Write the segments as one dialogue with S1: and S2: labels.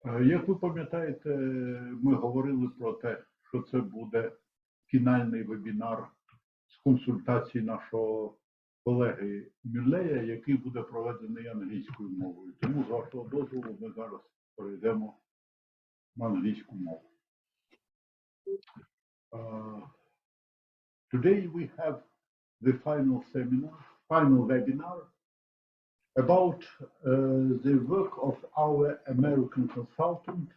S1: Як ви пам'ятаєте, ми говорили про те, що це буде фінальний вебінар з консультацій нашого колеги Мюллея, який буде проведений англійською мовою. Тому, з вашого дозволу, ми зараз перейдемо на англійську мову. Today we have the final webinar about the work of our American consultant,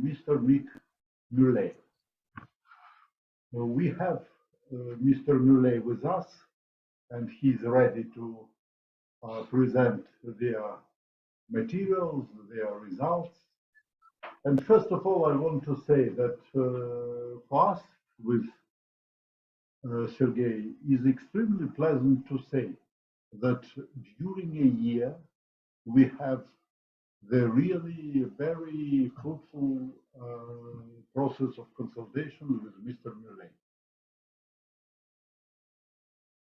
S1: Mr. Mick Mullay. We have Mr. Mullay with us, and he's ready to present their materials, their results. And first of all, I want to say that for us, with Sergey, is extremely pleasant to say that during a year we have the really very fruitful process of consultation with Mr. Mullay.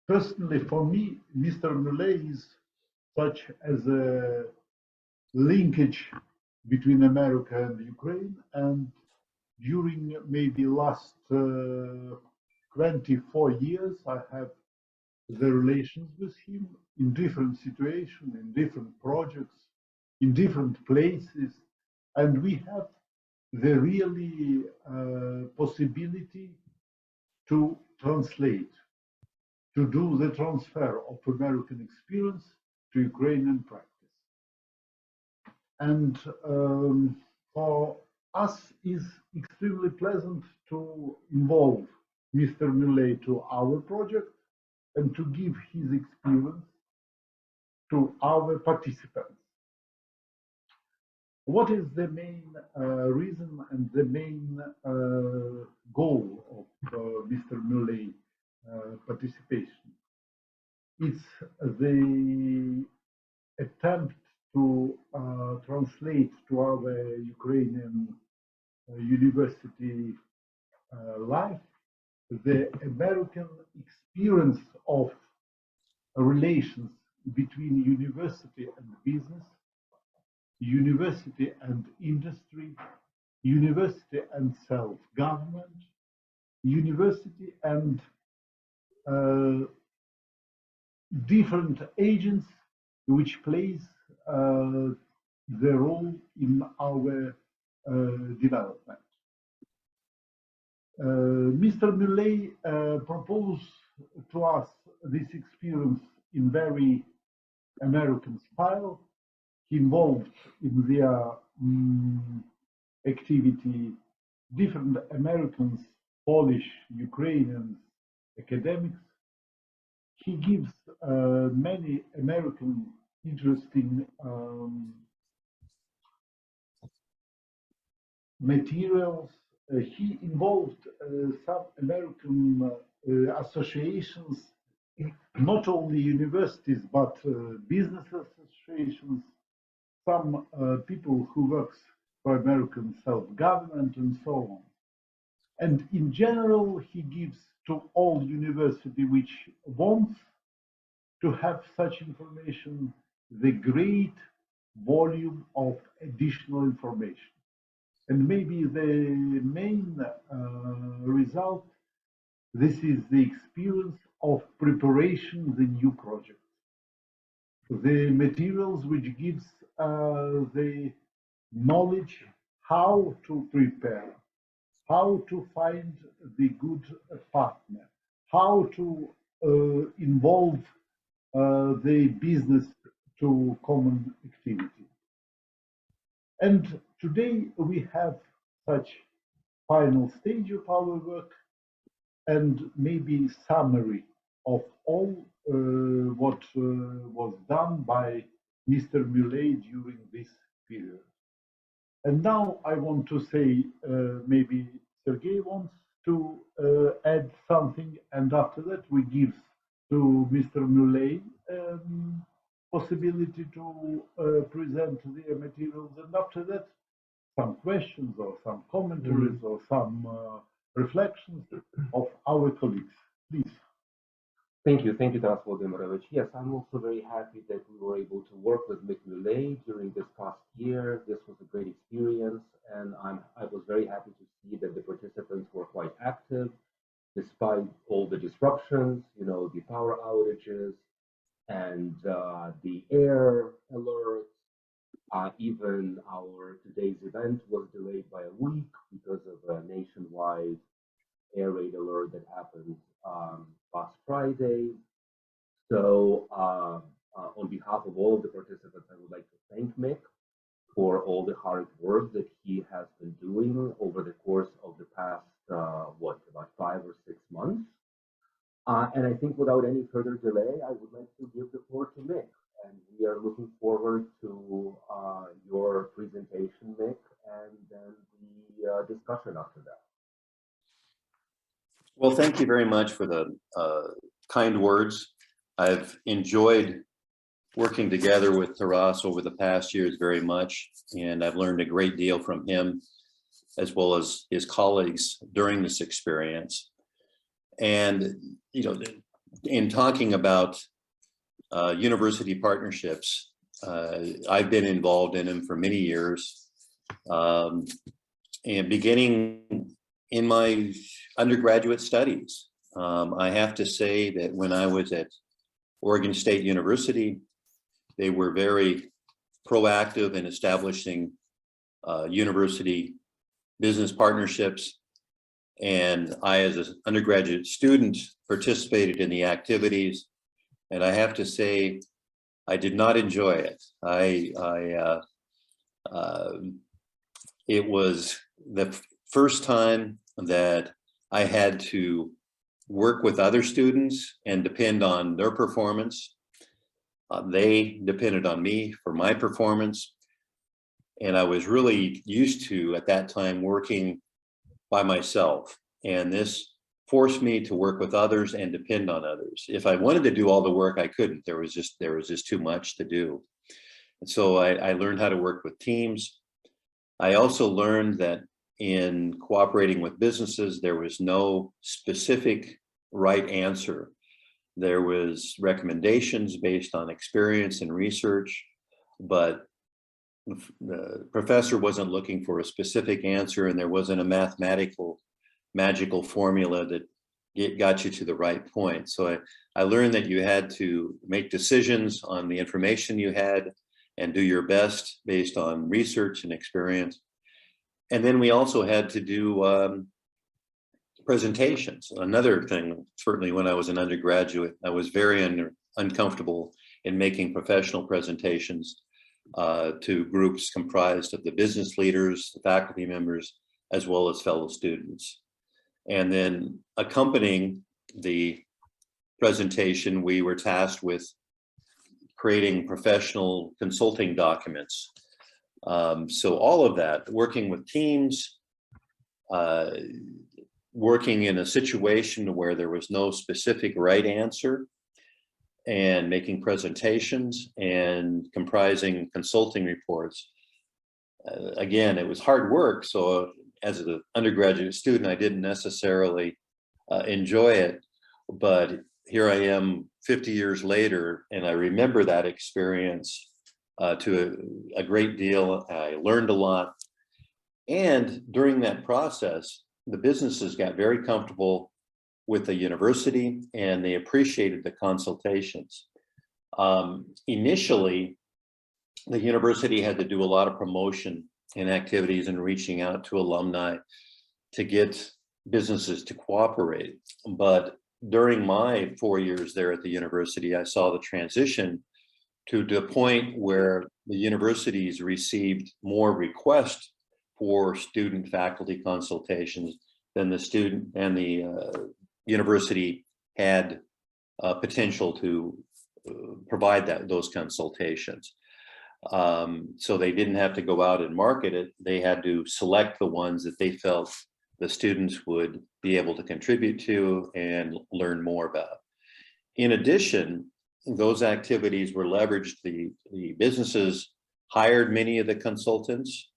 S1: Personally, for me, Mr. Mullay is such as a linkage between America and Ukraine, and during maybe last 24 years, I have the relations with him in different situations, in different projects, in different places, and we have the really possibility to translate, to do the transfer of American experience to Ukrainian practice. And for us is extremely pleasant to involve Mr. Mullay to our project and to give his experience to our participants. What is the main reason and the main goal of Mr. Mullay participation? It's the attempt to translate to our Ukrainian university life the American experience of relations between university and business, university and industry, university and self-government, university and different agents which plays the role in our development. Mr. Mullay proposed to us this experience in very American style. He involved in their activity different Americans, Polish, Ukrainians, academics. He gives many American interesting materials. He involved some American associations, not only universities, but business associations, some people who works for American self-government and so on. And in general, he gives to all university which wants to have such information the great volume of additional information. And maybe the main result, this is the experience of preparation the new project. The materials which gives the knowledge how to prepare, how to find the good partner, how to involve the business to common activity. And today we have such final stage of our work and maybe summary of all what was done by Mr. Mullay during this period. And now I want to say, maybe Sergey wants to add something, and after that we give to Mr. Mullay possibility to present the materials, and after that some questions or some commentaries or some reflections of our colleagues. Please.
S2: Thank you, Taras Vladimirovich. Yes, I'm also very happy that we were able to work with McMullen during this past year. This was a great experience, and I was very happy to see that the participants were quite active despite all the disruptions, the power outages and the air alerts. Even our today's event was delayed by a week because of a nationwide air raid alert that happened last Friday. So, on behalf of all of the participants, I would like to thank Mick for all the hard work that he has been doing over the course of the past, about 5 or 6 months. And I think without any further delay, I would like to give the floor to Mick. And we are looking forward to your presentation, Mick, and then the discussion after that.
S3: Well, thank you very much for the kind words. I've enjoyed working together with Taras over the past years very much, and I've learned a great deal from him as well as his colleagues during this experience. And, in talking about university partnerships, I've been involved in them for many years, and beginning in my undergraduate studies. I have to say that when I was at Oregon State University, they were very proactive in establishing university business partnerships. And I, as an undergraduate student, participated in the activities. And I have to say, I did not enjoy it. It was the first time that I had to work with other students and depend on their performance. They depended on me for my performance. And I was really used to, at that time, working by myself. And this forced me to work with others and depend on others. If I wanted to do all the work, I couldn't. There was just too much to do. And so I learned how to work with teams. I also learned that in cooperating with businesses, there was no specific right answer. There was recommendations based on experience and research, but the professor wasn't looking for a specific answer, and there wasn't a mathematical magical formula that got you to the right point. So I learned that you had to make decisions on the information you had and do your best based on research and experience. And then we also had to do presentations. Another thing, certainly when I was an undergraduate, I was very uncomfortable in making professional presentations to groups comprised of the business leaders, the faculty members, as well as fellow students. And then accompanying the presentation, we were tasked with creating professional consulting documents. So all of that, working with teams, working in a situation where there was no specific right answer, and making presentations and comprising consulting reports. Again, it was hard work. So as an undergraduate student, I didn't necessarily enjoy it, but here I am 50 years later, and I remember that experience to a great deal. I learned a lot. And during that process, the businesses got very comfortable with the university, and they appreciated the consultations. Initially, the university had to do a lot of promotion and activities and reaching out to alumni to get businesses to cooperate. But during my 4 years there at the university, I saw the transition to the point where the universities received more requests for student faculty consultations than the university had potential to provide those consultations. So they didn't have to go out and market it. They had to select the ones that they felt the students would be able to contribute to and learn more about. In addition, those activities were leveraged. The businesses hired many of the consultants.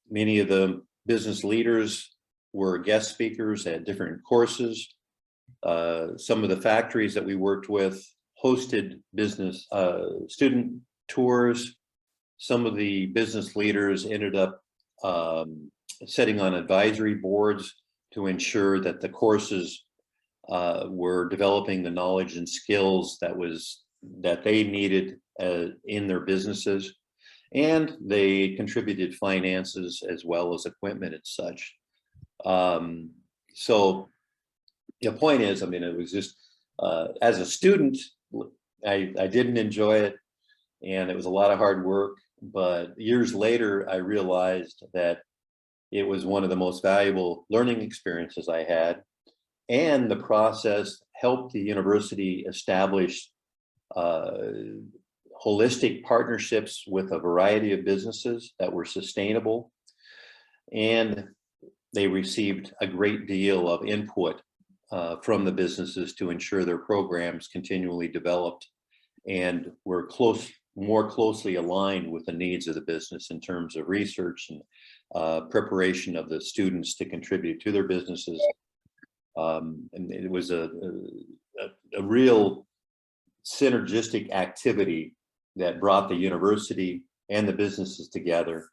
S3: Many of the business leaders were guest speakers at different courses. Some of the factories that we worked with hosted business student tours. Some of the business leaders ended up setting on advisory boards to ensure that the courses were developing the knowledge and skills that they needed in their businesses, and they contributed finances as well as equipment and such. So the point is, I mean, it was just as a student, I didn't enjoy it, and it was a lot of hard work. But years later, I realized that it was one of the most valuable learning experiences I had. And the process helped the university establish holistic partnerships with a variety of businesses that were sustainable. And they received a great deal of input from the businesses to ensure their programs continually developed and were more closely aligned with the needs of the business in terms of research and preparation of the students to contribute to their businesses. And it was a real synergistic activity that brought the university and the businesses together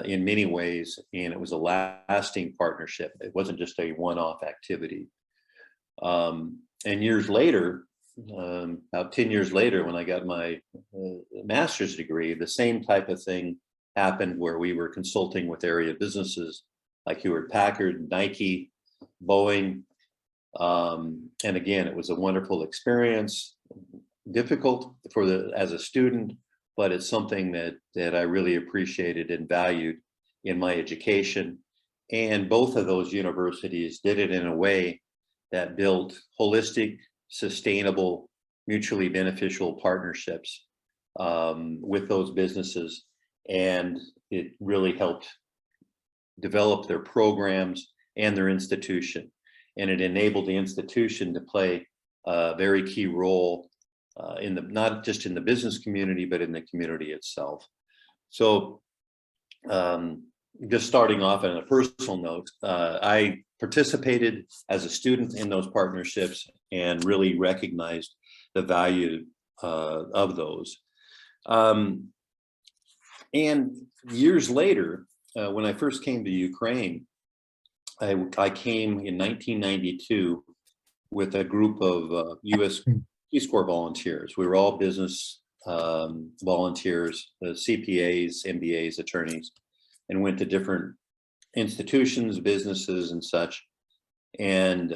S3: in many ways, and it was a lasting partnership. It wasn't just a one-off activity. And years later, about 10 years later, when I got my master's degree, the same type of thing happened where we were consulting with area businesses like Hewlett-Packard, Nike, Boeing. And again, it was a wonderful experience, difficult as a student, but it's something that I really appreciated and valued in my education. And both of those universities did it in a way that built holistic, sustainable, mutually beneficial partnerships with those businesses. And it really helped develop their programs and their institution. And it enabled the institution to play a very key role not just in the business community, but in the community itself. So just starting off on a personal note, I participated as a student in those partnerships and really recognized the value of those. And years later, when I first came to Ukraine, I came in 1992 with a group of U.S. Peace Corps volunteers. We were all business volunteers, CPAs, MBAs, attorneys, and went to different institutions, businesses, and such. And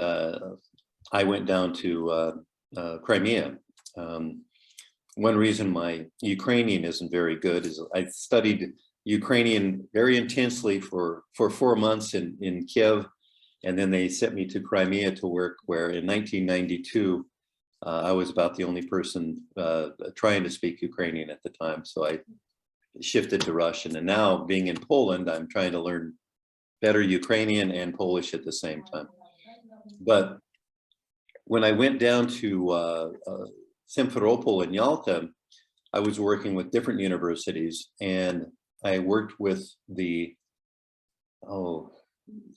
S3: I went down to Crimea. One reason my Ukrainian isn't very good is I studied Ukrainian very intensely for 4 months in Kiev, and then they sent me to Crimea to work, where in 1992, I was about the only person trying to speak Ukrainian at the time. So I shifted to Russian, and now being in Poland, I'm trying to learn better Ukrainian and Polish at the same time. But when I went down to Simferopol in Yalta, I was working with different universities, and I worked with the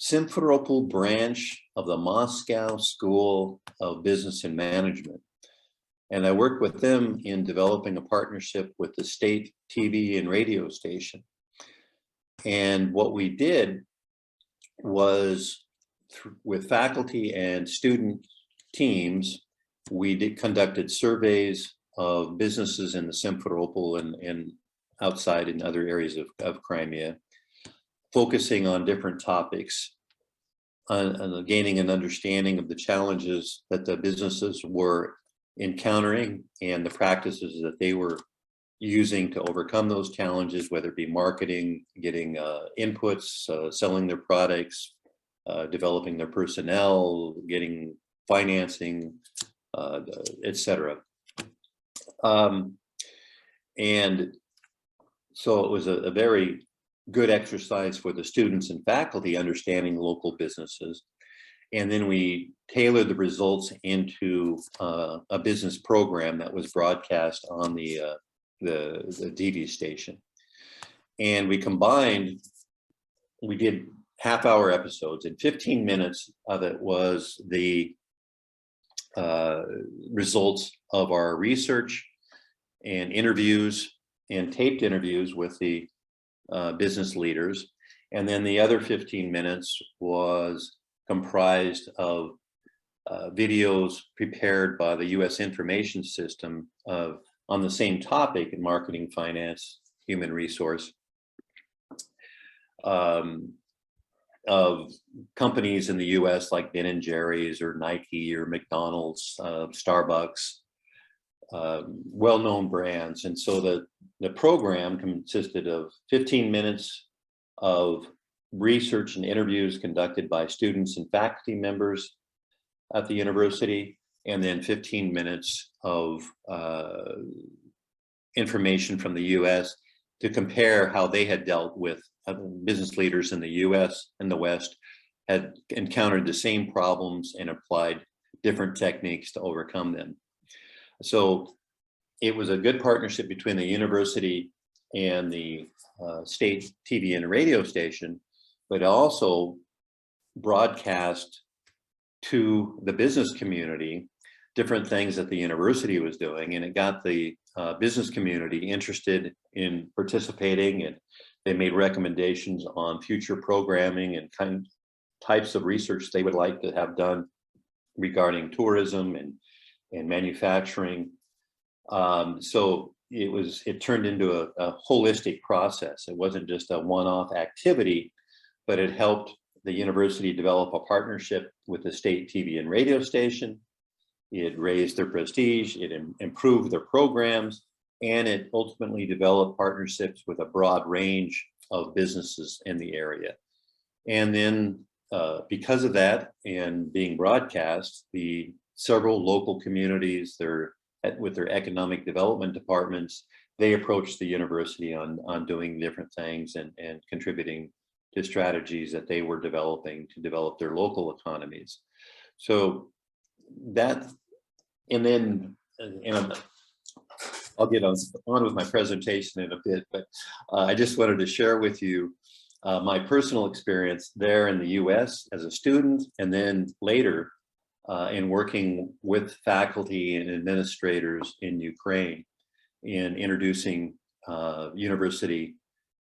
S3: Simferopol branch of the Moscow School of Business and Management. And I worked with them in developing a partnership with the state TV and radio station. And what we did was, with faculty and student teams, we conducted surveys of businesses in the Simferopol and outside in other areas of Crimea, focusing on different topics, on gaining an understanding of the challenges that the businesses were encountering and the practices that they were using to overcome those challenges, whether it be marketing, getting inputs, selling their products, developing their personnel, getting financing, etc. And so it was a very good exercise for the students and faculty understanding local businesses. And then we tailored the results into a business program that was broadcast on the TV station. And we did half-hour episodes, and 15 minutes of it was the results of our research and interviews and taped interviews with the business leaders. And then the other 15 minutes was comprised of videos prepared by the U.S. information system on the same topic in marketing, finance, human resource, of companies in the U.S. like Ben & Jerry's or Nike or McDonald's, Starbucks, well-known brands. And so the program consisted of 15 minutes of research and interviews conducted by students and faculty members at the university, and then 15 minutes of information from the U.S. to compare how they had dealt with business leaders in the U.S. and the West had encountered the same problems and applied different techniques to overcome them. So it was a good partnership between the university and the state TV and radio station, but also broadcast to the business community different things that the university was doing, and it got the business community interested in participating, and they made recommendations on future programming and types of research they would like to have done regarding tourism and manufacturing. So it turned into a holistic process. It wasn't just a one-off activity, but it helped the university develop a partnership with the state TV and radio station. It raised their prestige, it improved their programs, and it ultimately developed partnerships with a broad range of businesses in the area. And then because of that and being broadcast, the several local communities, with their economic development departments, they approached the university on doing different things and contributing to strategies that they were developing to develop their local economies. So that, and then, and I'll get on with my presentation in a bit, but I just wanted to share with you my personal experience there in the US as a student, and then later in working with faculty and administrators in Ukraine in introducing university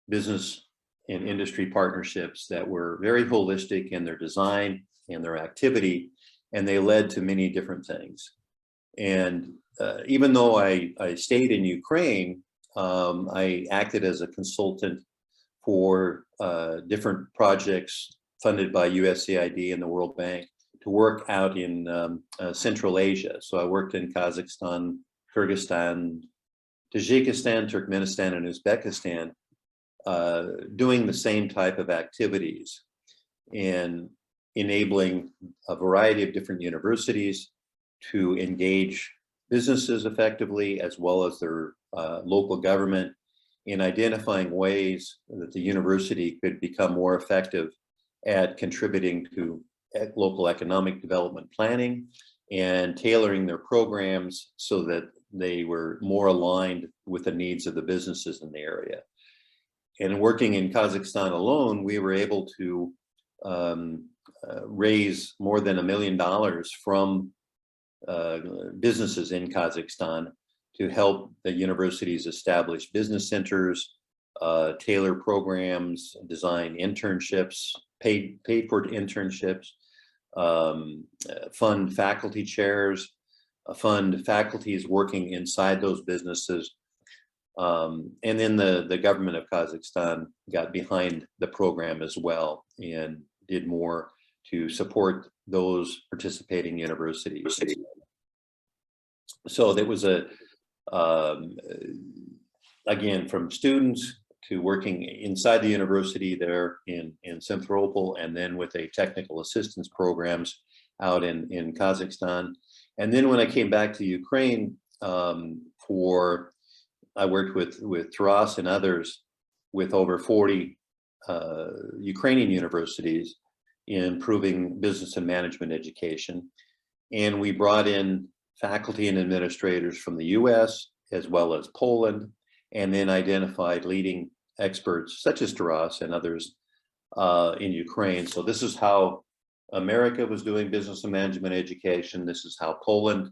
S3: business and industry partnerships that were very holistic in their design and their activity, and they led to many different things. And even though I stayed in Ukraine, I acted as a consultant for different projects funded by USAID and the World Bank to work out in Central Asia. So I worked in Kazakhstan, Kyrgyzstan, Tajikistan, Turkmenistan, and Uzbekistan, doing the same type of activities and enabling a variety of different universities to engage businesses effectively, as well as their local government, in identifying ways that the university could become more effective at contributing to local economic development planning and tailoring their programs so that they were more aligned with the needs of the businesses in the area. And working in Kazakhstan alone, we were able to raise more than $1 million from businesses in Kazakhstan to help the universities establish business centers, tailor programs, design internships, paid for internships, fund faculty chairs, fund faculties working inside those businesses. And then the government of Kazakhstan got behind the program as well and did more to support those participating universities. So there was again, from students to working inside the university there in Simferopol, and then with a technical assistance programs out in Kazakhstan. And then when I came back to Ukraine, I worked with Taras and others with over 40 Ukrainian universities in improving business and management education. And we brought in faculty and administrators from the US as well as Poland, and then identified leading experts such as Taras and others in Ukraine. So this is how America was doing business and management education. This is how Poland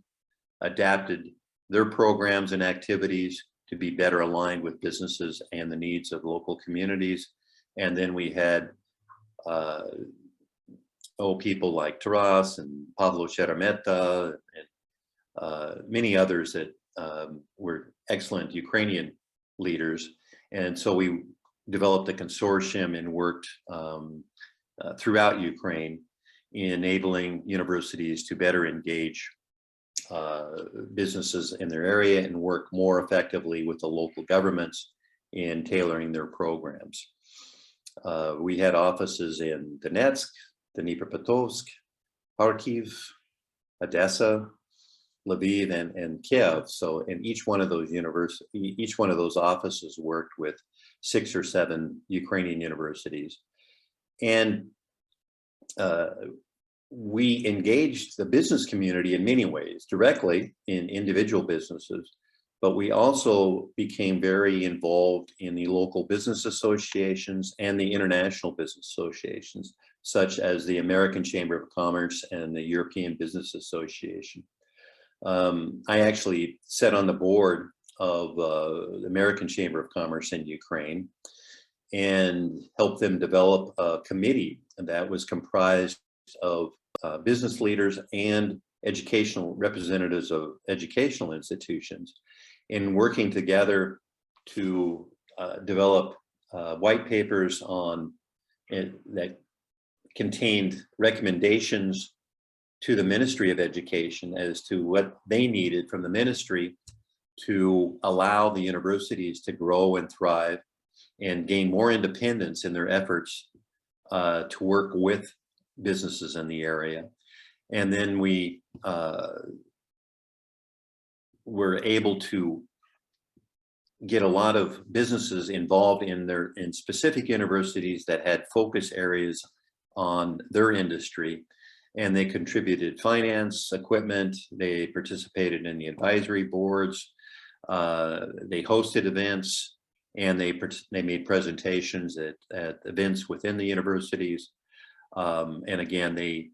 S3: adapted their programs and activities to be better aligned with businesses and the needs of local communities. And then we had people like Taras and Pavlo Sheremetyev and many others that were excellent Ukrainian leaders. And so we developed a consortium and worked throughout Ukraine, enabling universities to better engage businesses in their area and work more effectively with the local governments in tailoring their programs. We had offices in Donetsk, Dnipropetrovsk, Kharkiv, Odessa, Lviv, and Kiev. So in each one of those offices worked with 6 or 7 Ukrainian universities. And we engaged the business community in many ways, directly in individual businesses, but we also became very involved in the local business associations and the international business associations, such as the American Chamber of Commerce and the European Business Association. I actually sat on the board of the American Chamber of Commerce in Ukraine and helped them develop a committee that was comprised of business leaders and educational representatives of educational institutions, in working together to develop white papers that contained recommendations to the Ministry of Education as to what they needed from the ministry to allow the universities to grow and thrive and gain more independence in their efforts to work with businesses in the area. And then we were able to get a lot of businesses involved in specific universities that had focus areas on their industry, and they contributed finance, equipment, they participated in the advisory boards, they hosted events, and they made presentations at events within the universities. And again, they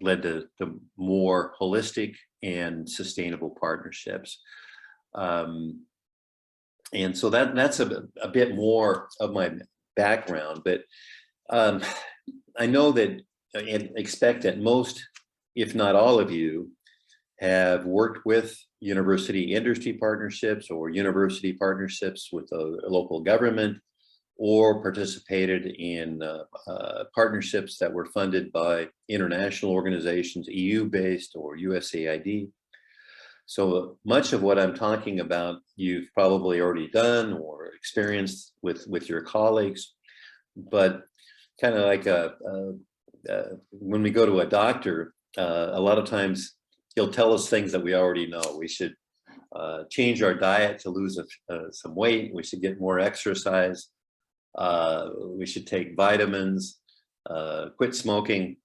S3: led to more holistic and sustainable partnerships. And so that's a bit more of my background, but I know that and expect that most, if not all of you, have worked with university industry partnerships or university partnerships with a local government, or participated in partnerships that were funded by international organizations, EU-based or USAID. So much of what I'm talking about, you've probably already done or experienced with your colleagues, but kind of like when we go to a doctor, a lot of times he'll tell us things that we already know. We should change our diet to lose some weight. We should get more exercise. We should take vitamins, quit smoking.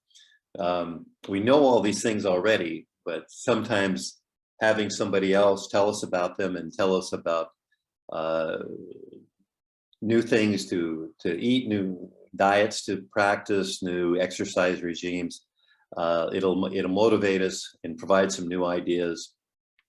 S3: We know all these things already, but sometimes having somebody else tell us about them and tell us about new things to eat, new diets to practice, new exercise regimes, it'll motivate us and provide some new ideas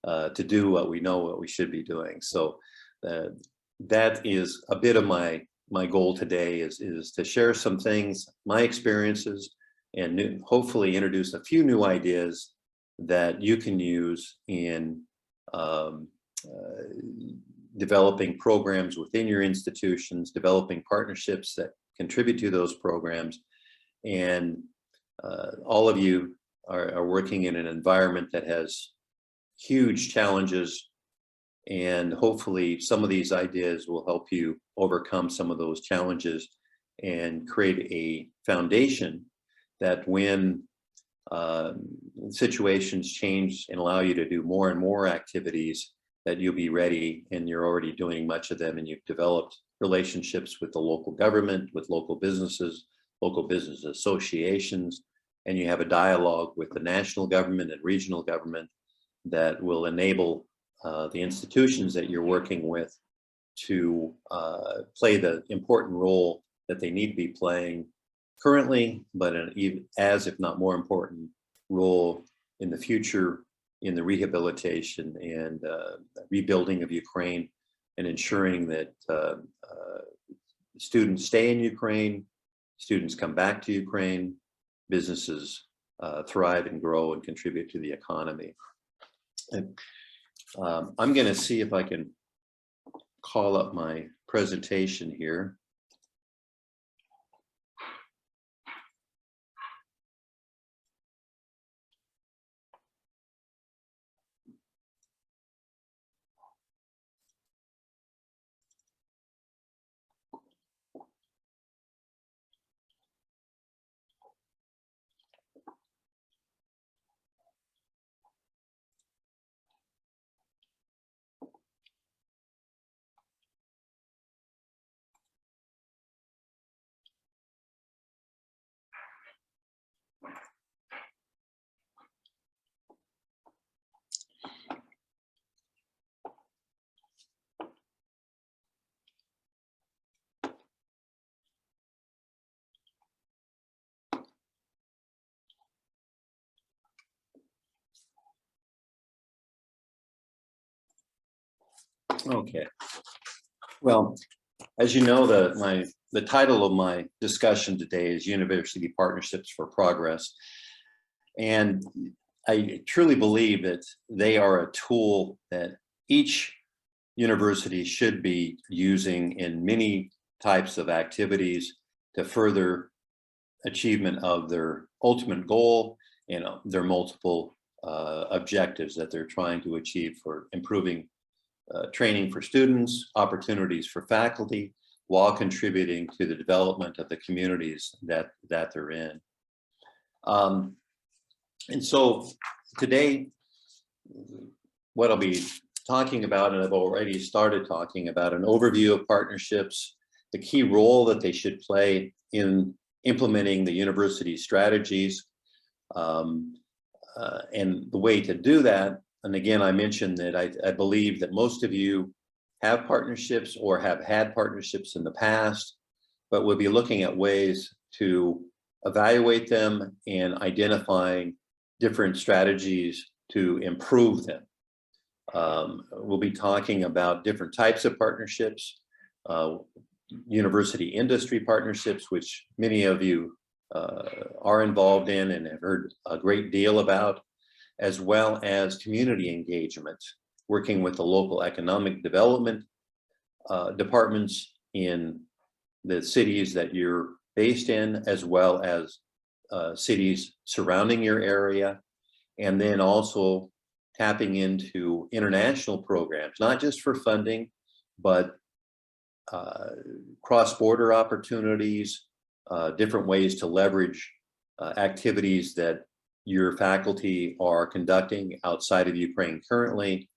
S3: to do what we know what we should be doing. So that is a bit of my goal today is to share some things, my experiences, and hopefully introduce a few new ideas that you can use in developing programs within your institutions, developing partnerships that contribute to those programs. And all of you are working in an environment that has huge challenges, and hopefully some of these ideas will help you overcome some of those challenges and create a foundation that when situations change and allow you to do more and more activities, that you'll be ready, and you're already doing much of them, and you've developed relationships with the local government, with local business associations, and you have a dialogue with the national government and regional government that will enable the institutions that you're working with to play the important role that they need to be playing currently, but an even as, if not more important, role in the future in the rehabilitation and rebuilding of Ukraine, and ensuring that students stay in Ukraine, students come back to Ukraine, businesses thrive and grow and contribute to the economy. And, I'm going to see if I can call up my presentation here. Okay. Well, as you know, the title of my discussion today is University Partnerships for Progress. And I truly believe that they are a tool that each university should be using in many types of activities to further achievement of their ultimate goal and their multiple objectives that they're trying to achieve for improving training for students, opportunities for faculty, while contributing to the development of the communities that they're in. And so today, what I'll be talking about, and I've already started talking about, an overview of partnerships, the key role that they should play in implementing the university strategies, and the way to do that. And again, I mentioned that I believe that most of you have partnerships or have had partnerships in the past, but we'll be looking at ways to evaluate them and identifying different strategies to improve them. We'll be talking about different types of partnerships, university industry partnerships, which many of you are involved in and have heard a great deal about, as well as community engagement, working with the local economic development departments in the cities that you're based in, as well as cities surrounding your area, and then also tapping into international programs, not just for funding, but cross-border opportunities, different ways to leverage activities that your faculty are conducting outside of Ukraine currently,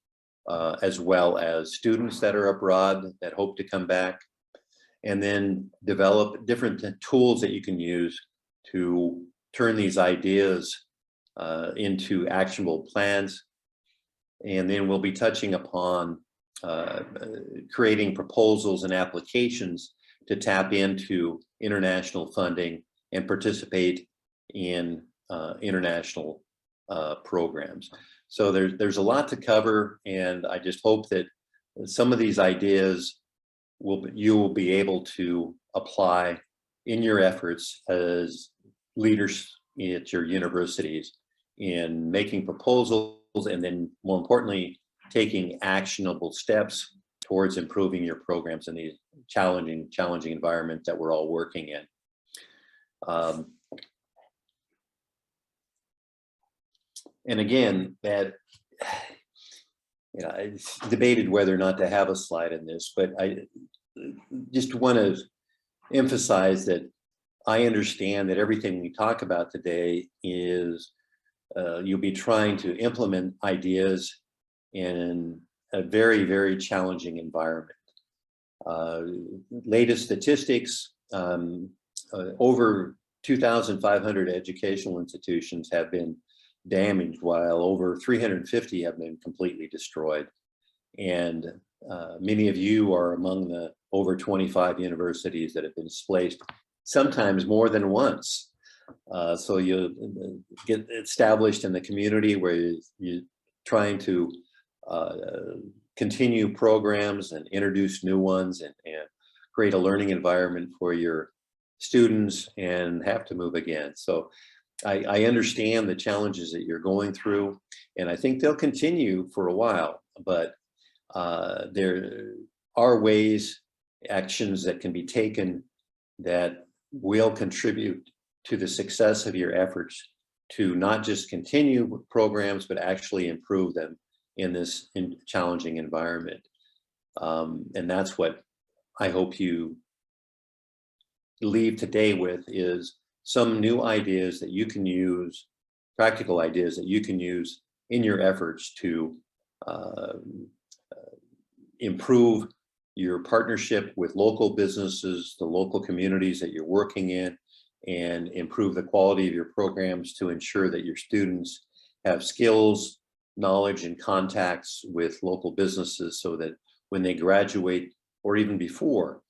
S3: as well as students that are abroad that hope to come back, and then develop different tools that you can use to turn these ideas into actionable plans. And then we'll be touching upon creating proposals and applications to tap into international funding and participate in international programs. So there's a lot to cover, and I just hope that some of these ideas you will be able to apply in your efforts as leaders at your universities in making proposals, and then more importantly, taking actionable steps towards improving your programs in these challenging environment that we're all working in. And again, that, it's debated whether or not to have a slide in this, but I just want to emphasize that I understand that everything we talk about today is you'll be trying to implement ideas in a very, very challenging environment. Latest statistics, over 2,500 educational institutions have been damaged, while over 350 have been completely destroyed. And many of you are among the over 25 universities that have been displaced sometimes more than once. So you get established in the community where you're trying to continue programs and introduce new ones and create a learning environment for your students and have to move again. So I understand the challenges that you're going through, and I think they'll continue for a while, but there are ways, actions that can be taken that will contribute to the success of your efforts to not just continue programs, but actually improve them in this challenging environment. And that's what I hope you leave today with, is some new ideas that you can use, practical ideas that you can use in your efforts to improve your partnership with local businesses, the local communities that you're working in, and improve the quality of your programs to ensure that your students have skills, knowledge, and contacts with local businesses so that when they graduate, or even before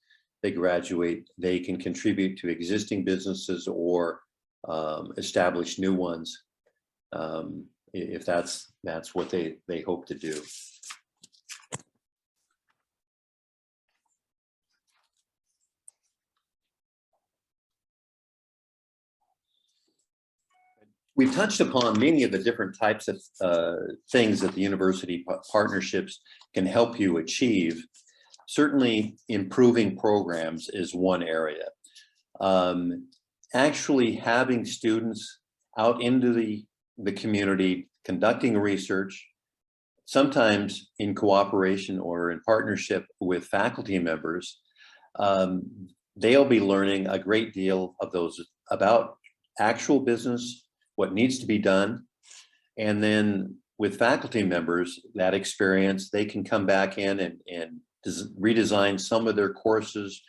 S3: they graduate, they can contribute to existing businesses or establish new ones, if that's what they hope to do. We've touched upon many of the different types of things that the university partnerships can help you achieve. Certainly, improving programs is one area. Actually having students out into the community, conducting research, sometimes in cooperation or in partnership with faculty members, they'll be learning a great deal of those about actual business, what needs to be done. And then with faculty members, that experience, they can come back in and redesign some of their courses,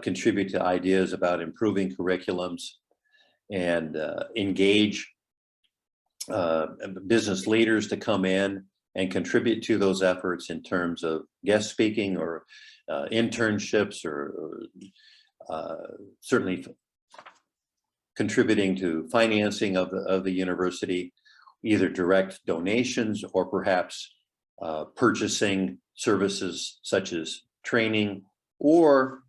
S3: contribute to ideas about improving curriculums, and engage business leaders to come in and contribute to those efforts in terms of guest speaking or internships, or certainly contributing to financing of the university, either direct donations or perhaps purchasing services such as training, or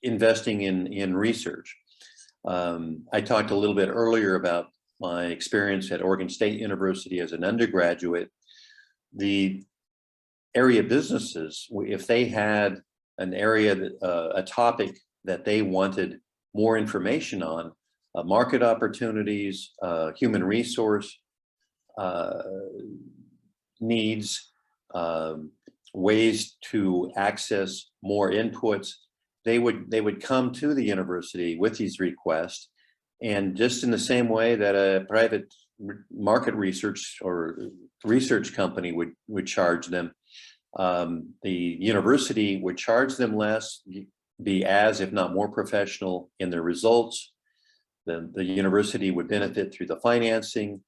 S3: investing in research. I talked a little bit earlier about my experience at Oregon State University as an undergraduate. The area businesses, if they had an area that a topic that they wanted more information on, market opportunities, human resource needs, ways to access more inputs, they would come to the university with these requests. And just in the same way that a private market research or research company would charge them, the university would charge them less, be as, if not more, professional in their results. The university would benefit through the financing.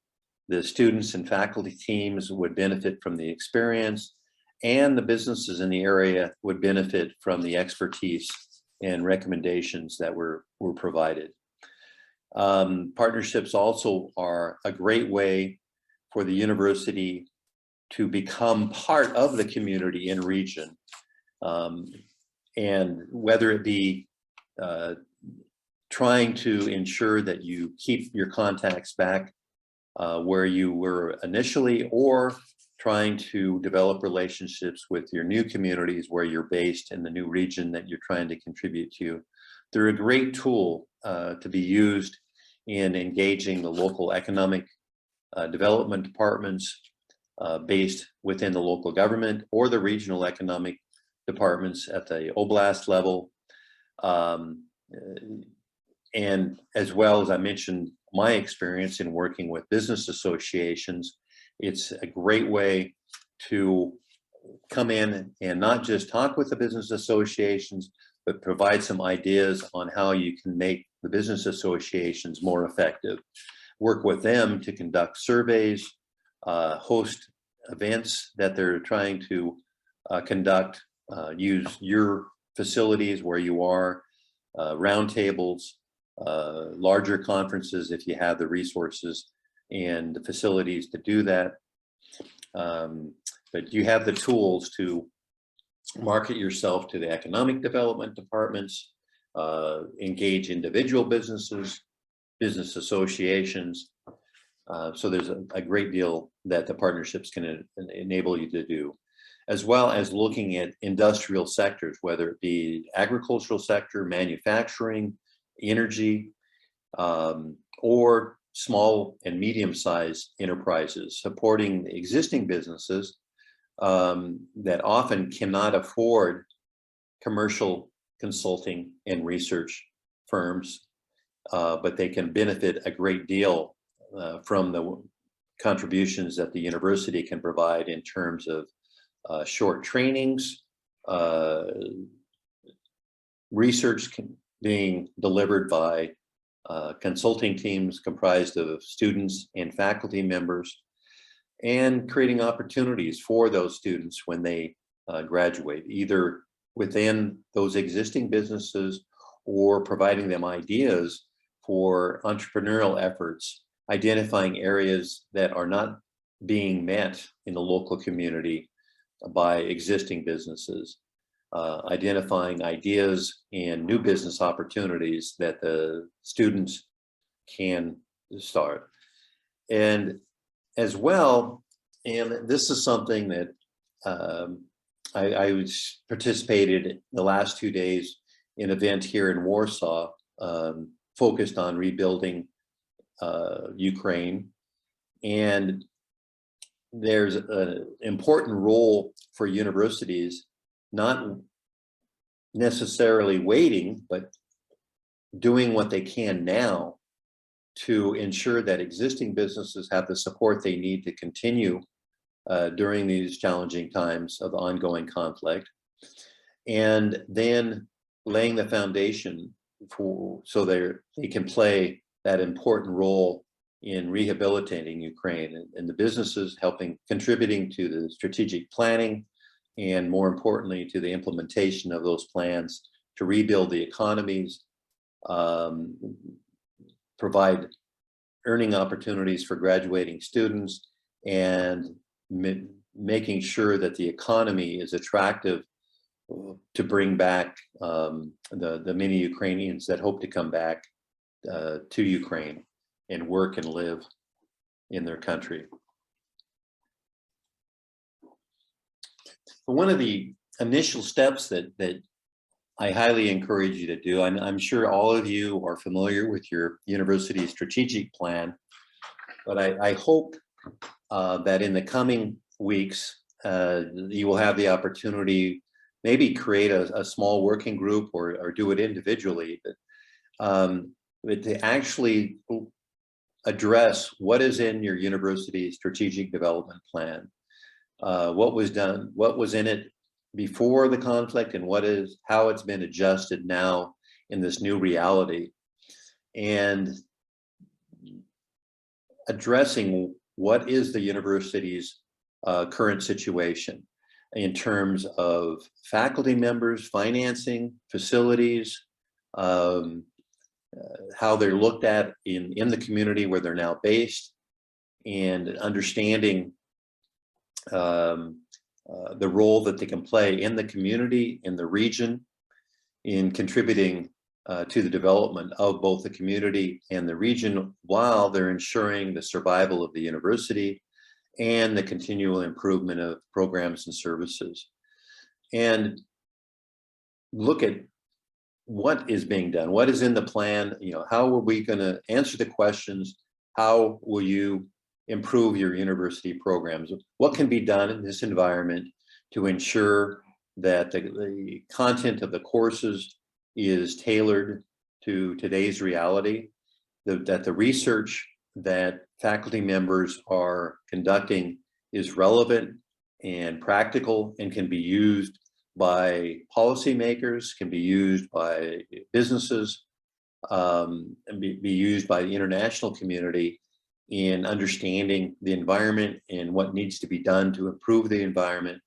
S3: The students and faculty teams would benefit from the experience, and the businesses in the area would benefit from the expertise and recommendations that were provided. Partnerships also are a great way for the university to become part of the community and region. And whether it be trying to ensure that you keep your contacts back where you were initially, or trying to develop relationships with your new communities where you're based in the new region that you're trying to contribute to. They're a great tool to be used in engaging the local economic development departments based within the local government, or the regional economic departments at the oblast level. And as well, as I mentioned, my experience in working with business associations, it's a great way to come in and not just talk with the business associations, but provide some ideas on how you can make the business associations more effective. Work with them to conduct surveys, host events that they're trying to conduct, use your facilities where you are, roundtables, larger conferences if you have the resources and the facilities to do that. But you have the tools to market yourself to the economic development departments, engage individual businesses, business associations. So there's a great deal that the partnerships can enable you to do, as well as looking at industrial sectors, whether it be agricultural sector, manufacturing, energy, or small and medium-sized enterprises, supporting existing businesses that often cannot afford commercial consulting and research firms, but they can benefit a great deal from the contributions that the university can provide in terms of short trainings, research being delivered by consulting teams comprised of students and faculty members, and creating opportunities for those students when they graduate, either within those existing businesses or providing them ideas for entrepreneurial efforts, identifying areas that are not being met in the local community by existing businesses, identifying ideas and new business opportunities that the students can start. And as well, and this is something that I participated the last 2 days in an event here in Warsaw, focused on rebuilding Ukraine. And there's an important role for universities, not necessarily waiting, but doing what they can now to ensure that existing businesses have the support they need to continue during these challenging times of ongoing conflict, and then laying the foundation so they can play that important role in rehabilitating Ukraine, and the businesses contributing to the strategic planning, and more importantly to the implementation of those plans to rebuild the economies, provide earning opportunities for graduating students, and making sure that the economy is attractive to bring back the many Ukrainians that hope to come back to Ukraine and work and live in their country. One of the initial steps that I highly encourage you to do, I'm sure all of you are familiar with your university strategic plan, but I hope that in the coming weeks, you will have the opportunity, maybe create a small working group or do it individually, but to actually address what is in your university strategic development plan, what was done, what was in it before the conflict, and how it's been adjusted now in this new reality, and addressing what is the university's current situation in terms of faculty members, financing, facilities, how they're looked at in the community where they're now based, and understanding the role that they can play in the community, in the region, in contributing to the development of both the community and the region, while they're ensuring the survival of the university and the continual improvement of programs and services. And look at what is being done, what is in the plan, how are we going to answer the questions, how will you improve your university programs, what can be done in this environment to ensure that the content of the courses is tailored to today's reality, that the research that faculty members are conducting is relevant and practical and can be used by policymakers, can be used by businesses, and be used by the international community in understanding the environment and what needs to be done to improve the environment,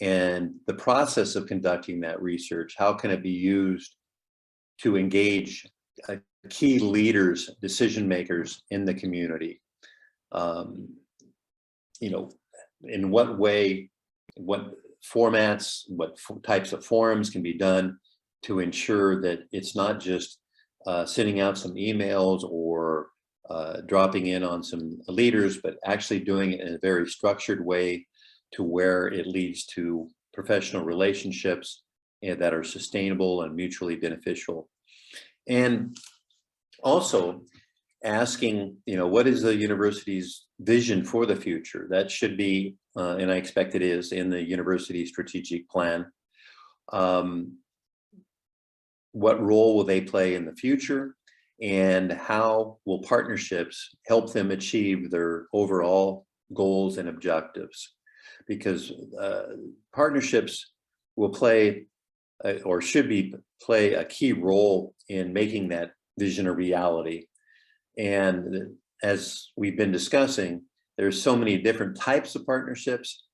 S3: and the process of conducting that research, how can it be used to engage key leaders, decision makers in the community? You know, in what way, what formats, what types of forums can be done to ensure that it's not just sending out some emails or dropping in on some leaders, but actually doing it in a very structured way to where it leads to professional relationships that are sustainable and mutually beneficial. And also asking, you know, what is the university's vision for the future? That should be, and I expect it is, in the university strategic plan. What role will they play in the future? And how will partnerships help them achieve their overall goals and objectives? Because partnerships will play or should play a key role in making that vision a reality. And as we've been discussing, there's so many different types of partnerships,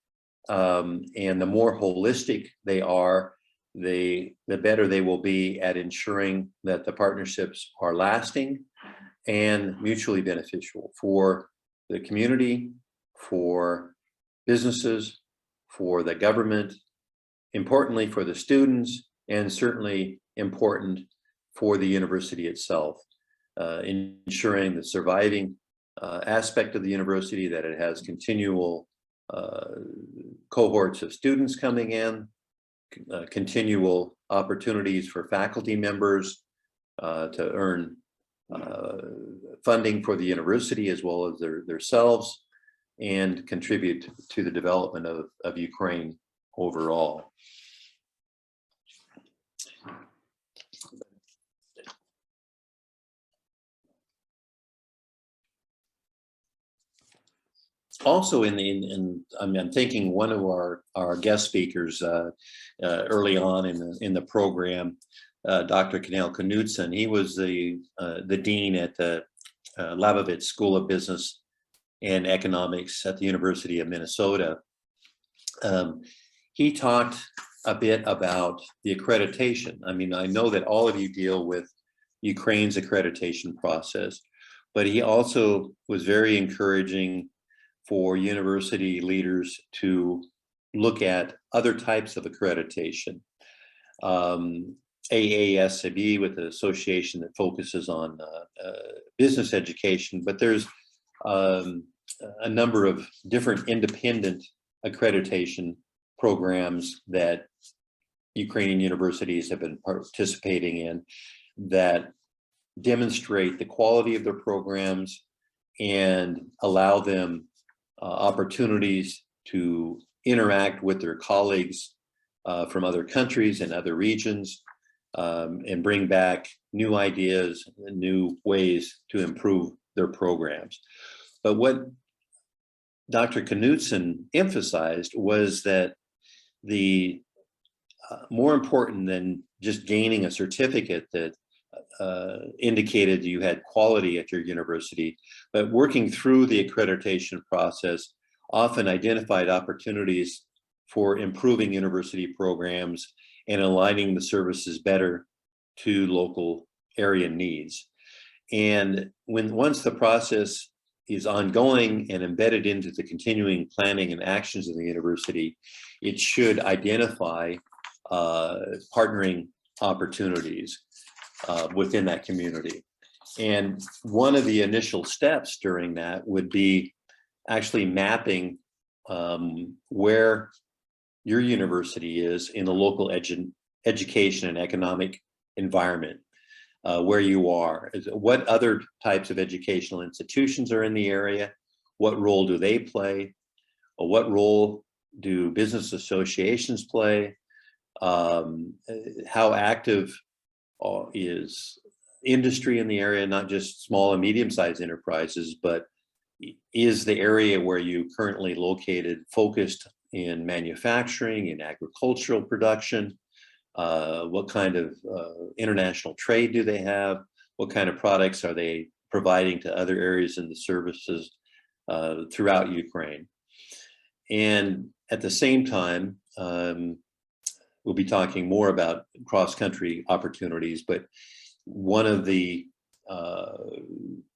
S3: and the more holistic they are, the better they will be at ensuring that the partnerships are lasting and mutually beneficial for the community, for businesses, for the government, importantly for the students, and certainly important for the university itself, ensuring the surviving aspect of the university, that it has continual cohorts of students coming in, continual opportunities for faculty members to earn funding for the university as well as themselves, and contribute to the development of Ukraine overall. Also, I'm thinking one of our guest speakers early on in the program, Dr. Knell Knudsen, he was the dean at the Labovitz School of Business and Economics at the University of Minnesota. He talked a bit about the accreditation. I mean, I know that all of you deal with Ukraine's accreditation process, but he also was very encouraging for university leaders to look at other types of accreditation. AASB, with the association that focuses on business education, but there's a number of different independent accreditation programs that Ukrainian universities have been participating in that demonstrate the quality of their programs and allow them opportunities to interact with their colleagues from other countries and other regions, and bring back new ideas and new ways to improve their programs. But what Dr. Knudsen emphasized was that the more important than just gaining a certificate that indicated you had quality at your university, but working through the accreditation process often identified opportunities for improving university programs and aligning the services better to local area needs. And once the process is ongoing and embedded into the continuing planning and actions of the university, it should identify partnering opportunities within that community. And one of the initial steps during that would be actually mapping where your university is in the local education and economic environment, where you are. What other types of educational institutions are in the area? What role do they play? What role do business associations play? How active is industry in the area, not just small and medium-sized enterprises, but is the area where you currently located focused in manufacturing, in agricultural production? What kind of international trade do they have? What kind of products are they providing to other areas in the services throughout Ukraine? And at the same time, we'll be talking more about cross-country opportunities, but one of the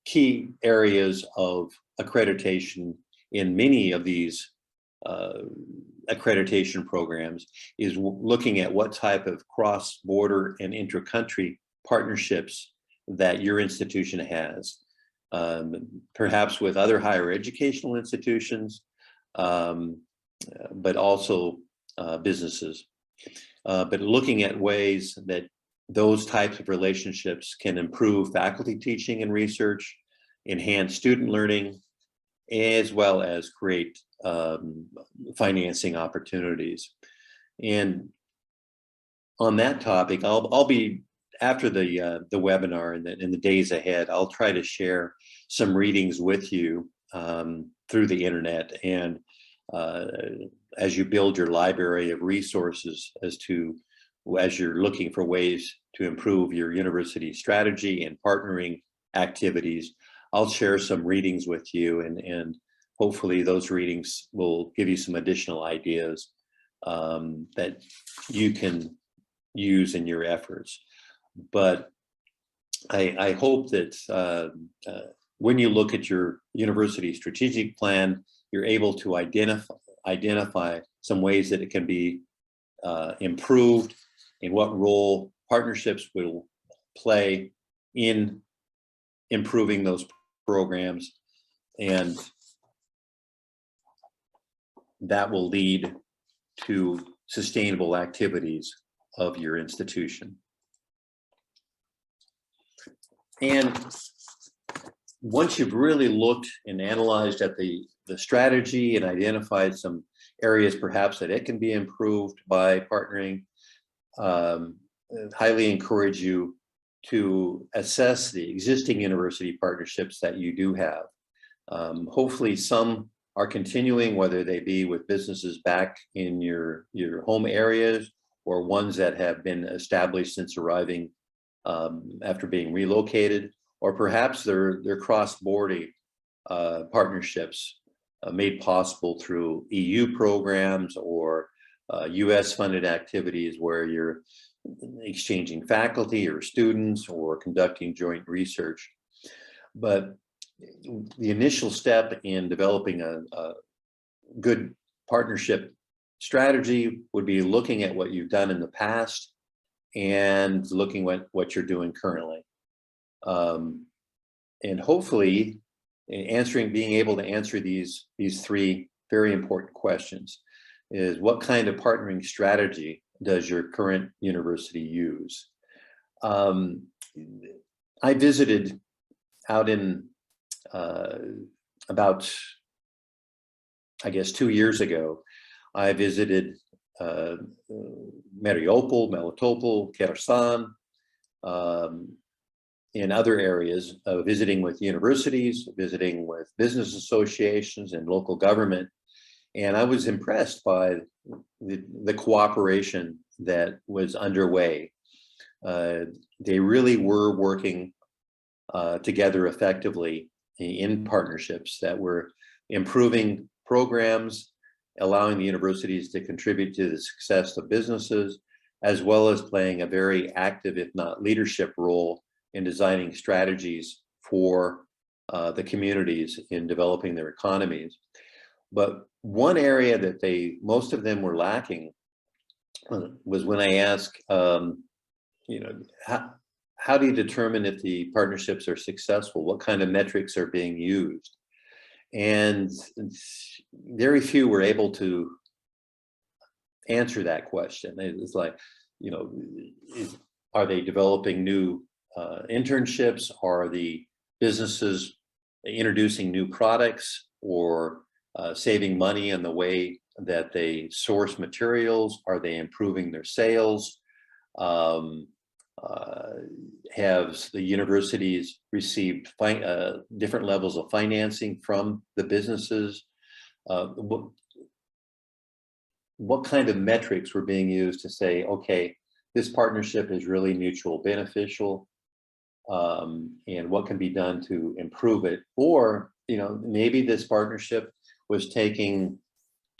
S3: key areas of accreditation in many of these accreditation programs is looking at what type of cross-border and intra-country partnerships that your institution has, perhaps with other higher educational institutions, but also businesses. But looking at ways that those types of relationships can improve faculty teaching and research, enhance student learning, as well as create financing opportunities. And on that topic, I'll be, after the webinar and in the days ahead, I'll try to share some readings with you through the internet, and as you build your library of resources as you're looking for ways to improve your university strategy and partnering activities, I'll share some readings with you, and hopefully those readings will give you some additional ideas that you can use in your efforts. But I hope that when you look at your university strategic plan, you're able to identify some ways that it can be improved, and what role partnerships will play in improving those programs, and that will lead to sustainable activities of your institution. And once you've really looked and analyzed at the strategy and identified some areas perhaps that it can be improved by partnering, highly encourage you to assess the existing university partnerships that you do have. Hopefully some are continuing, whether they be with businesses back in your home areas, or ones that have been established since arriving after being relocated, or perhaps they're cross-border partnerships made possible through EU programs or US funded activities where you're exchanging faculty or students or conducting joint research. But the initial step in developing a good partnership strategy would be looking at what you've done in the past and looking at what you're doing currently. And hopefully being able to answer these three very important questions is: what kind of partnering strategy does your current university use? I visited out in about, I guess, 2 years ago, I visited Mariupol, Melitopol, Kherson, in other areas, visiting with universities, visiting with business associations and local government. And I was impressed by the cooperation that was underway. They really were working together effectively in partnerships that were improving programs, allowing the universities to contribute to the success of businesses, as well as playing a very active, if not leadership role, in designing strategies for the communities in developing their economies. But one area that most of them were lacking was when I asked, how do you determine if the partnerships are successful? What kind of metrics are being used? And very few were able to answer that question. It's like, are they developing new internships? Are the businesses introducing new products, or saving money in the way that they source materials? Are they improving their sales? Have the universities received different levels of financing from the businesses? What kind of metrics were being used to say, okay, this partnership is really mutual beneficial, and what can be done to improve it? Or, maybe this partnership was taking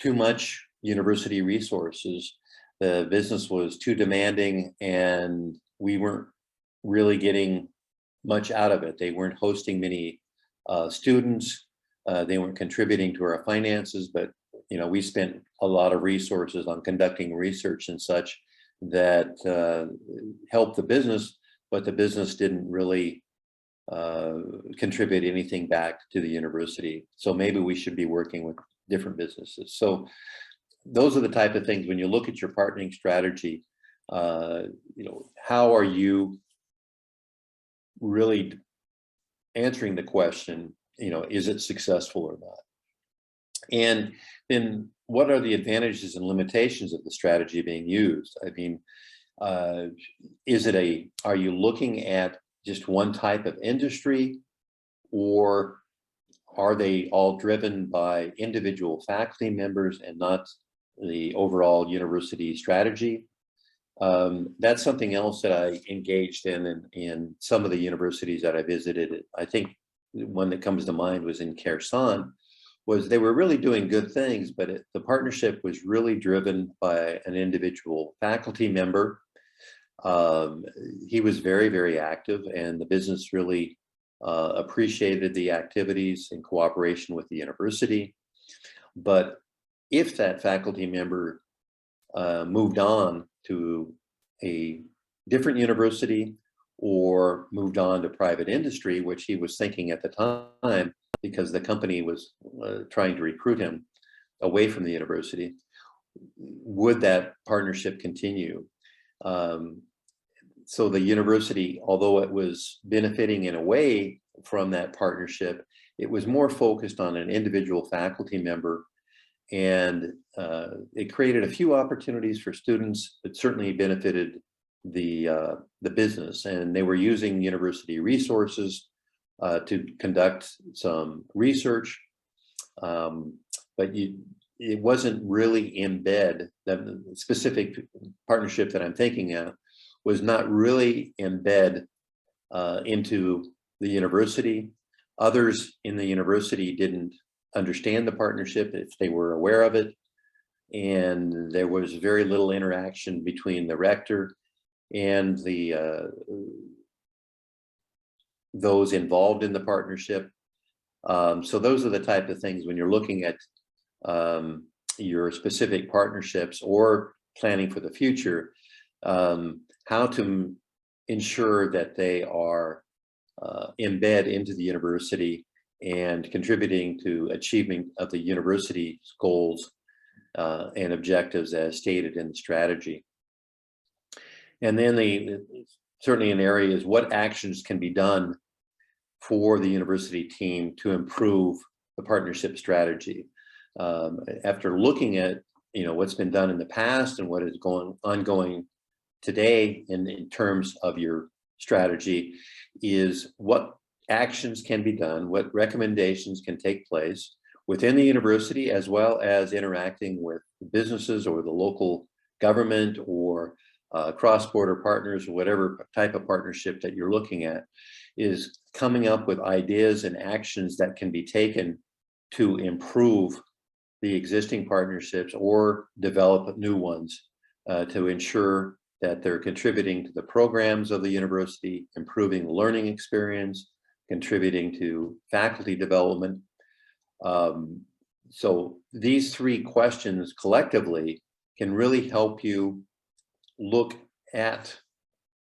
S3: too much university resources. The business was too demanding and we weren't really getting much out of it. They weren't hosting many students. They weren't contributing to our finances, but we spent a lot of resources on conducting research and such that helped the business, but the business didn't really contribute anything back to the university. So maybe we should be working with different businesses. So those are the type of things when you look at your partnering strategy, how are you really answering the question, is it successful or not? And then what are the advantages and limitations of the strategy being used? I mean, are you looking at just one type of industry, or are they all driven by individual faculty members and not the overall university strategy? That's something else that I engaged in some of the universities that I visited. I think one that comes to mind was in Kherson, was they were really doing good things, but the partnership was really driven by an individual faculty member. He was very, very active, and the business really appreciated the activities in cooperation with the university. But if that faculty member moved on to a different university or moved on to private industry, which he was thinking at the time, because the company was trying to recruit him away from the university, would that partnership continue? So the university, although it was benefiting in a way from that partnership, it was more focused on an individual faculty member, and it created a few opportunities for students, but certainly benefited the business. And they were using university resources to conduct some research, but it wasn't really embed. The specific partnership that I'm thinking of was not really embed into the university. Others in the university didn't understand the partnership if they were aware of it, and there was very little interaction between the rector and those involved in the partnership. So those are the type of things when you're looking at your specific partnerships or planning for the future, how to ensure that they are embed into the university and contributing to achievement of the university's goals and objectives as stated in the strategy. And then certainly an area is what actions can be done for the university team to improve the partnership strategy. After looking at what's been done in the past and what is ongoing today in terms of your strategy, is what actions can be done, what recommendations can take place within the university, as well as interacting with businesses or the local government or cross-border partners, or whatever type of partnership that you're looking at, is coming up with ideas and actions that can be taken to improve the existing partnerships or develop new ones to ensure that they're contributing to the programs of the university, improving the learning experience, contributing to faculty development. So these three questions collectively can really help you look at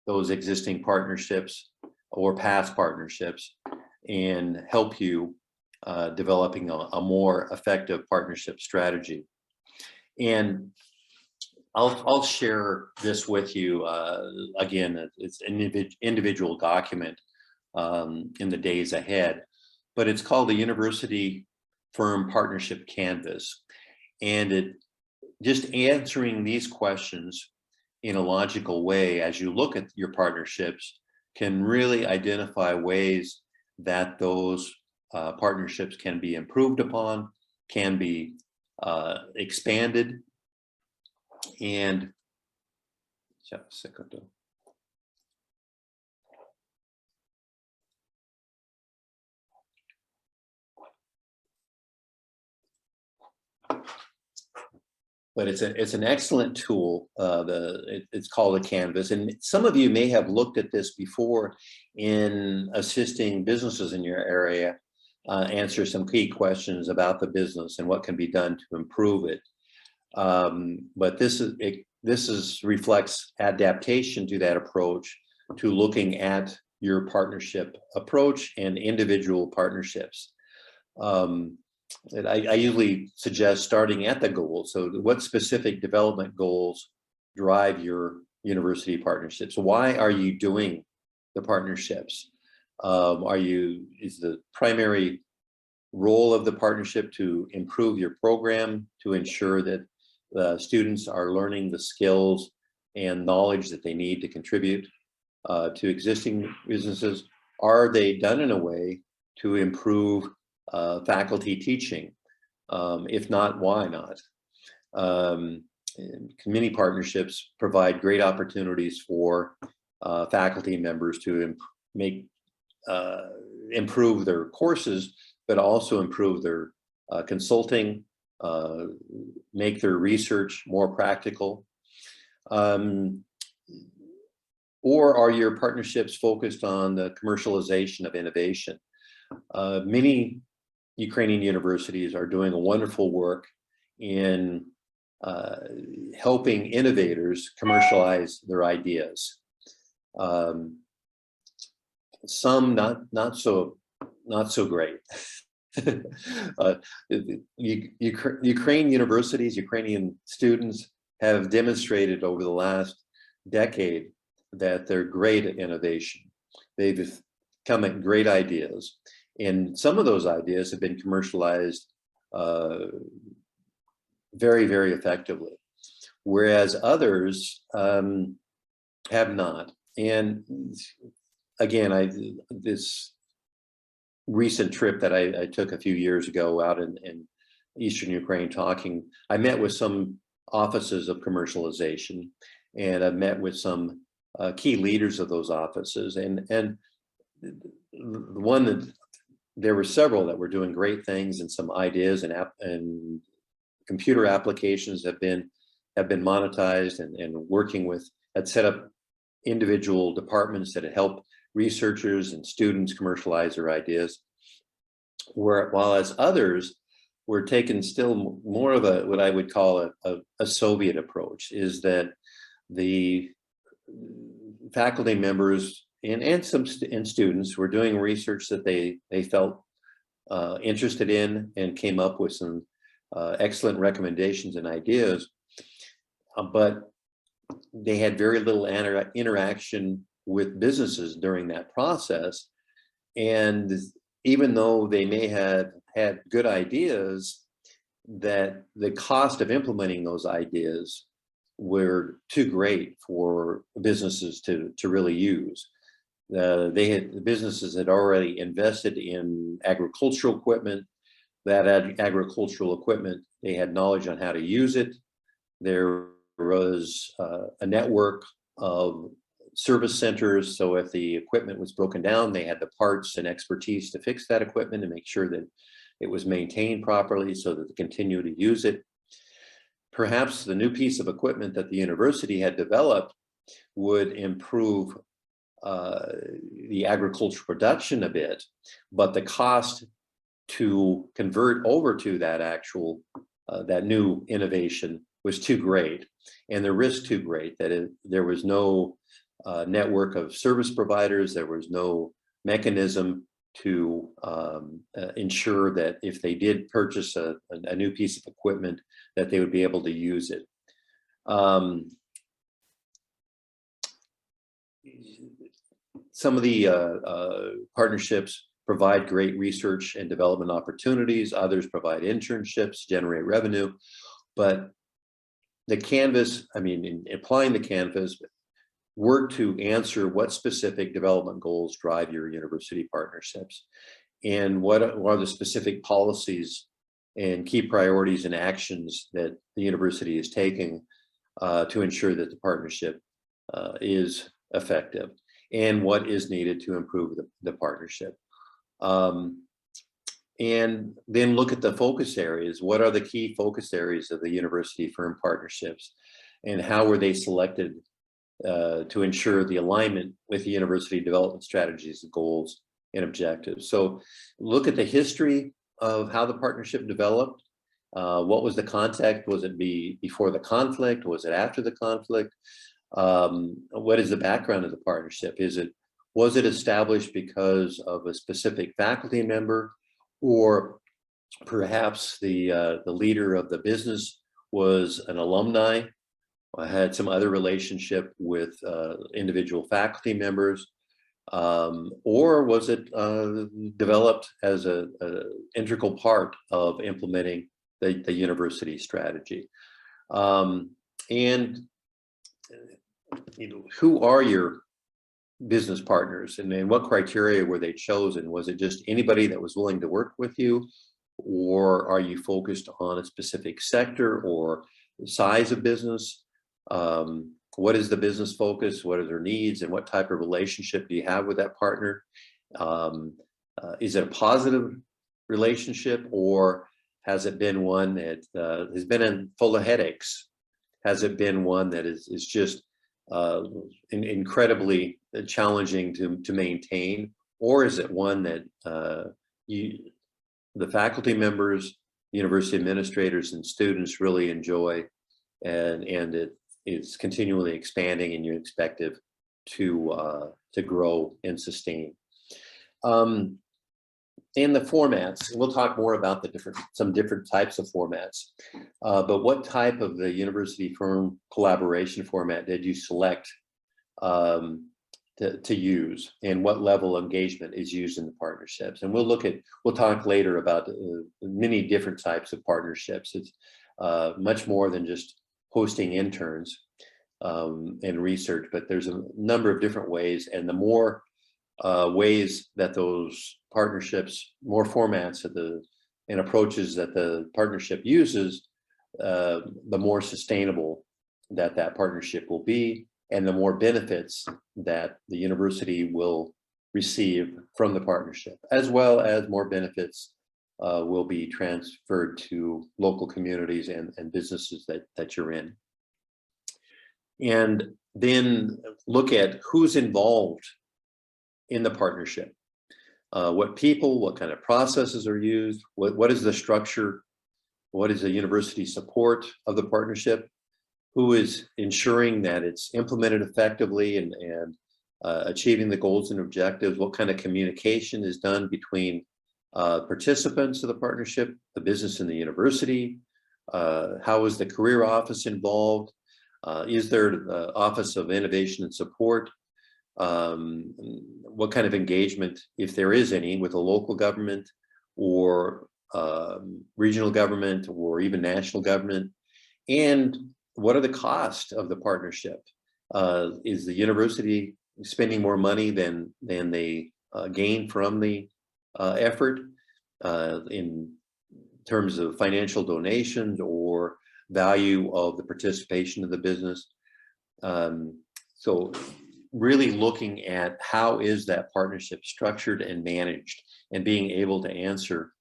S3: those existing partnerships or past partnerships and help you developing a more effective partnership strategy. And I'll share this with you. Again, it's an individual document in the days ahead, but it's called the University Firm Partnership Canvas. And it just answering these questions in a logical way as you look at your partnerships can really identify ways that those partnerships can be improved upon, can be expanded. And just a second. but it's an excellent tool. It's called a Canvas, and some of you may have looked at this before in assisting businesses in your area answer some key questions about the business and what can be done to improve it. But this reflects adaptation to that approach, to looking at your partnership approach and individual partnerships. And I usually suggest starting at the goal. So what specific development goals drive your university partnerships? Why are you doing the partnerships? Is the primary role of the partnership to improve your program, to ensure that students are learning the skills and knowledge that they need to contribute to existing businesses? Are they done in a way to improve faculty teaching? If not, why not? Community partnerships provide great opportunities for faculty members to improve their courses, but also improve their consulting, make their research more practical. Or are your partnerships focused on the commercialization of innovation? Many Ukrainian universities are doing a wonderful work in helping innovators commercialize their ideas. Some not so great. Ukrainian universities, Ukrainian students have demonstrated over the last decade that they're great at innovation. They've come at great ideas, and some of those ideas have been commercialized very, very effectively, whereas others have not. And again, this recent trip that I took a few years ago out in Eastern Ukraine I met with some offices of commercialization, and I met with some key leaders of those offices, and there were several that were doing great things, and some ideas and computer applications have been monetized, and working with, had set up individual departments that had helped researchers and students commercialize their ideas, while as others were taking still more of what I would call a Soviet approach, is that the faculty members and students were doing research that they felt interested in, and came up with some excellent recommendations and ideas, but they had very little interaction with businesses during that process. And even though they may have had good ideas, that the cost of implementing those ideas were too great for businesses to really use. The businesses had already invested in agricultural equipment. That agricultural equipment, they had knowledge on how to use it. There was a network of service centers, so if the equipment was broken down, they had the parts and expertise to fix that equipment and make sure that it was maintained properly so that they continue to use it. Perhaps the new piece of equipment that the university had developed would improve the agricultural production a bit, but the cost to convert over to that new innovation was too great, and the risk too great, that there was no network of service providers, there was no mechanism to ensure that if they did purchase a new piece of equipment, that they would be able to use it. Some of the partnerships provide great research and development opportunities. Others provide internships, generate revenue. But the Canvas, in applying the Canvas, work to answer what specific development goals drive your university partnerships, and what are the specific policies and key priorities and actions that the university is taking to ensure that the partnership is effective, and what is needed to improve the partnership. And then look at the focus areas. What are the key focus areas of the university firm partnerships, and how were they selected to ensure the alignment with the university development strategies, goals, and objectives? So look at the history of how the partnership developed. What was the context? Was it before the conflict? Was it after the conflict? What is the background of the partnership? Was it established because of a specific faculty member, or perhaps the leader of the business was an alumni, had some other relationship with individual faculty members, or was it developed as an integral part of implementing the university strategy? And who are your business partners, and then what criteria were they chosen? Was it just anybody that was willing to work with you, or are you focused on a specific sector or size of business? What is the business focus? What are their needs, and what type of relationship do you have with that partner? Is it a positive relationship, or has it been one that has been full of headaches? Has it been one that is just incredibly challenging to maintain, or is it one that the faculty members, university administrators, and students really enjoy, and it is continually expanding, and you expect it to grow and sustain? And the formats, we'll talk more about some different types of formats, but what type of the university firm collaboration format did you select to use, and what level of engagement is used in the partnerships? And we'll talk later about many different types of partnerships. It's much more than just hosting interns and research, but there's a number of different ways, and the more ways that those partnerships, more formats and approaches that the partnership uses, the more sustainable that partnership will be, and the more benefits that the university will receive from the partnership, as well as more benefits will be transferred to local communities and businesses that you're in. And then look at who's involved in the partnership. What people, what kind of processes are used, what is the structure, what is the university support of the partnership, who is ensuring that it's implemented effectively and achieving the goals and objectives, what kind of communication is done between participants of the partnership, the business and the university, how is the career office involved, is there the Office of Innovation and Support, what kind of engagement, if there is any, with a local government or regional government or even national government, and what are the costs of the partnership? Is the university spending more money than they gain from the effort in terms of financial donations or value of the participation of the business? So really looking at how is that partnership structured and managed, and being able to answer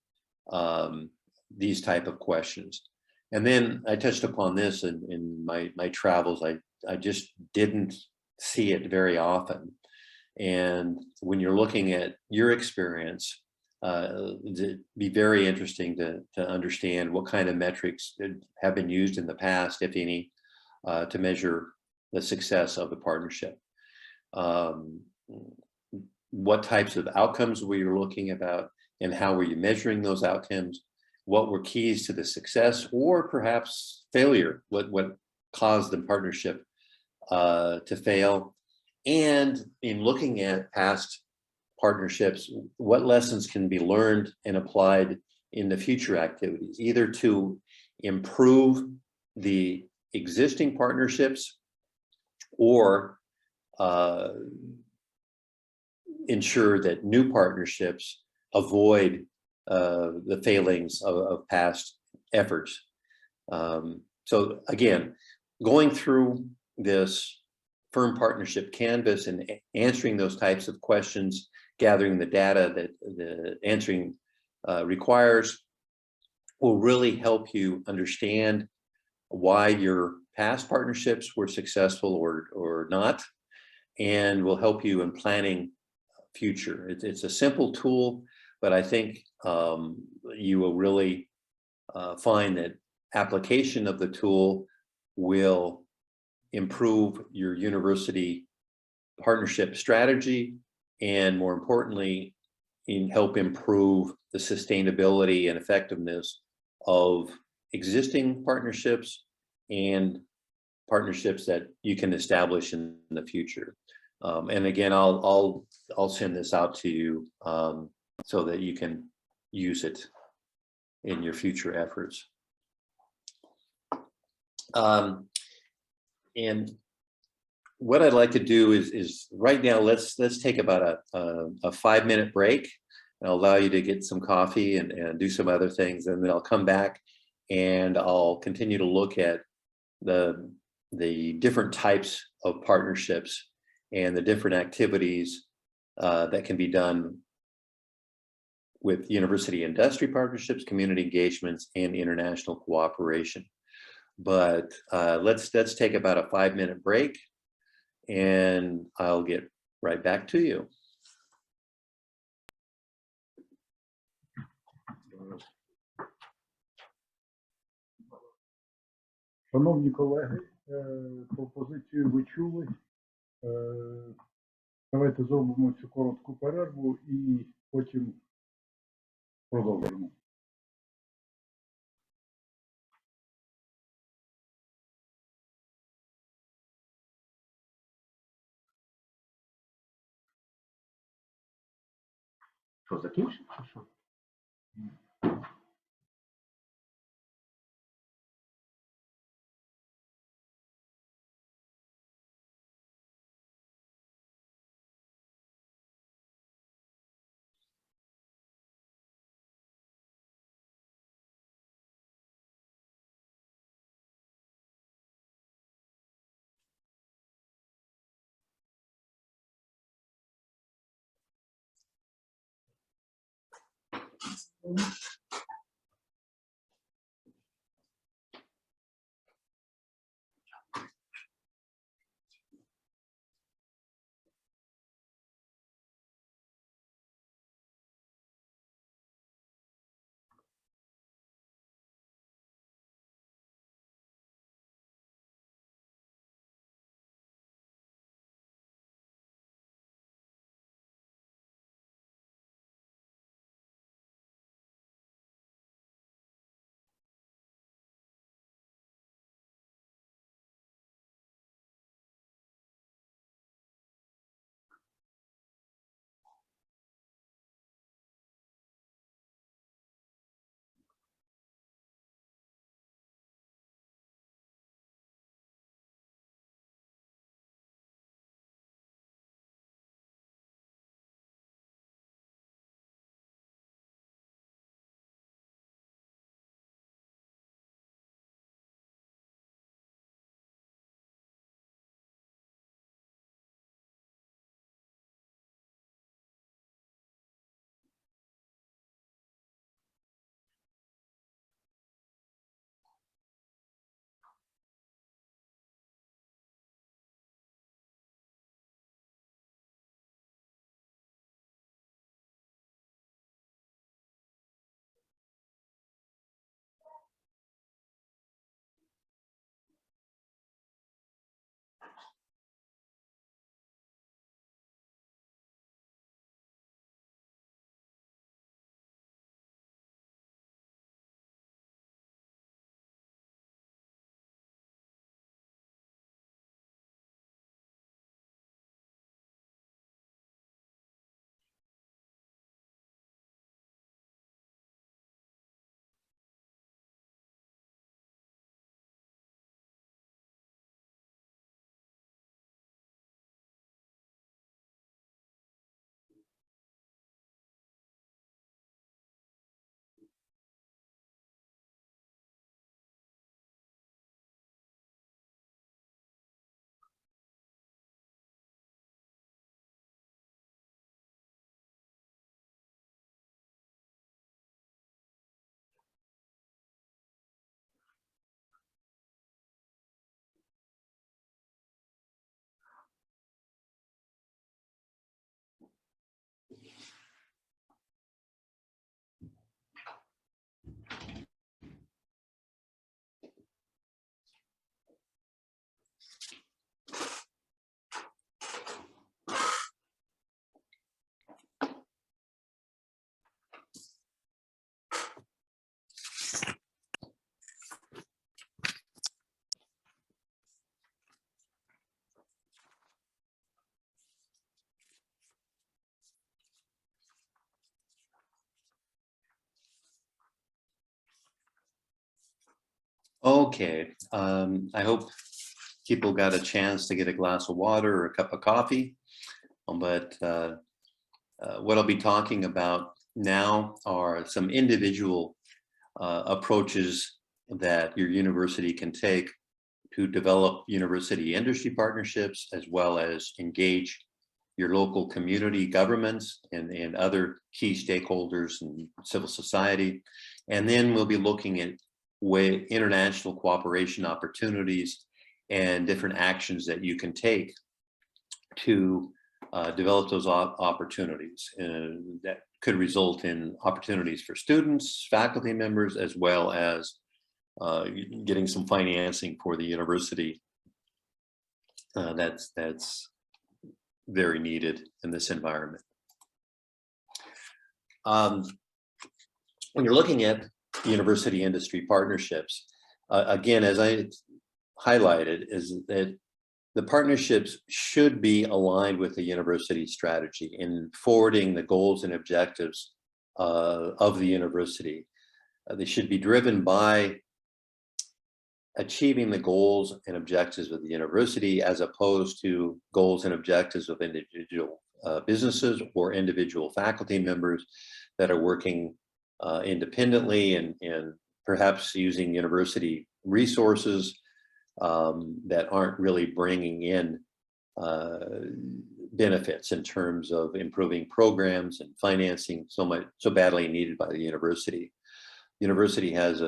S3: these type of questions. And then I touched upon this in my travels. I just didn't see it very often. And when you're looking at your experience, it'd be very interesting to understand what kind of metrics have been used in the past, if any, to measure the success of the partnership. What types of outcomes were you looking about, and how were you measuring those outcomes? What were keys to the success or perhaps failure? What caused the partnership to fail? And in looking at past partnerships, what lessons can be learned and applied in the future activities, either to improve the existing partnerships or ensure that new partnerships avoid the failings of past efforts. So again, going through this firm partnership canvas and answering those types of questions, gathering the data, answering requires will really help you understand why your past partnerships were successful or not, and will help you in planning future. It's a simple tool, but I think you will really find that application of the tool will improve your university partnership strategy, and more importantly, help improve the sustainability and effectiveness of existing partnerships and partnerships that you can establish in the future. And again, I'll send this out to you so that you can use it in your future efforts. And what I'd like to do is right now, let's take about a 5-minute break. I'll allow you to get some coffee and do some other things, and then I'll come back and I'll continue to look at the different types of partnerships and the different activities that can be done with university industry partnerships, community engagements, and international cooperation. But let's take about a 5-minute break, and I'll get right back to you.
S1: Шановні колеги, пропозицію ви чули. Давайте зробимо цю коротку перерву і потім продовжимо.
S2: Що, закінчив, чи що?
S3: Okay, I hope people got a chance to get a glass of water or a cup of coffee. But what I'll be talking about now are some individual approaches that your university can take to develop university industry partnerships, as well as engage your local community governments and other key stakeholders in civil society. And then we'll be looking at international cooperation opportunities and different actions that you can take to develop those opportunities. That could result in opportunities for students, faculty members, as well as getting some financing for the university. That's very needed in this environment. When you're looking at university industry partnerships, again, as I highlighted, is that the partnerships should be aligned with the university strategy in forwarding the goals and objectives of the university. They should be driven by achieving the goals and objectives of the university, as opposed to goals and objectives of individual businesses or individual faculty members that are working independently and perhaps using university resources that aren't really bringing in benefits in terms of improving programs and financing so badly needed by the university. University has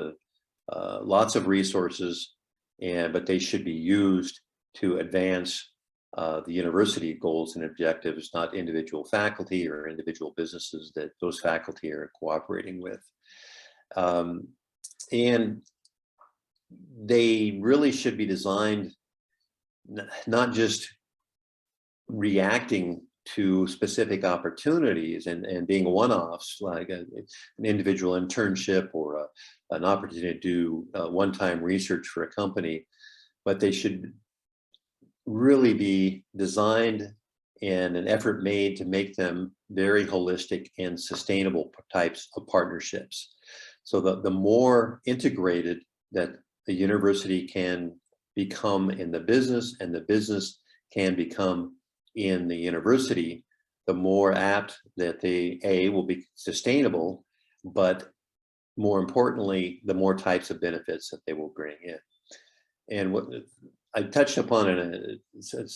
S3: lots of resources, but they should be used to advance the university goals and objectives, not individual faculty or individual businesses that those faculty are cooperating with. And they really should be designed not just reacting to specific opportunities and being one-offs, like an individual internship or an opportunity to do one-time research for a company, but they should really be designed and an effort made to make them very holistic and sustainable types of partnerships. So the more integrated that the university can become in the business and the business can become in the university, the more apt that they will be sustainable, but more importantly, the more types of benefits that they will bring in. And what I touched upon in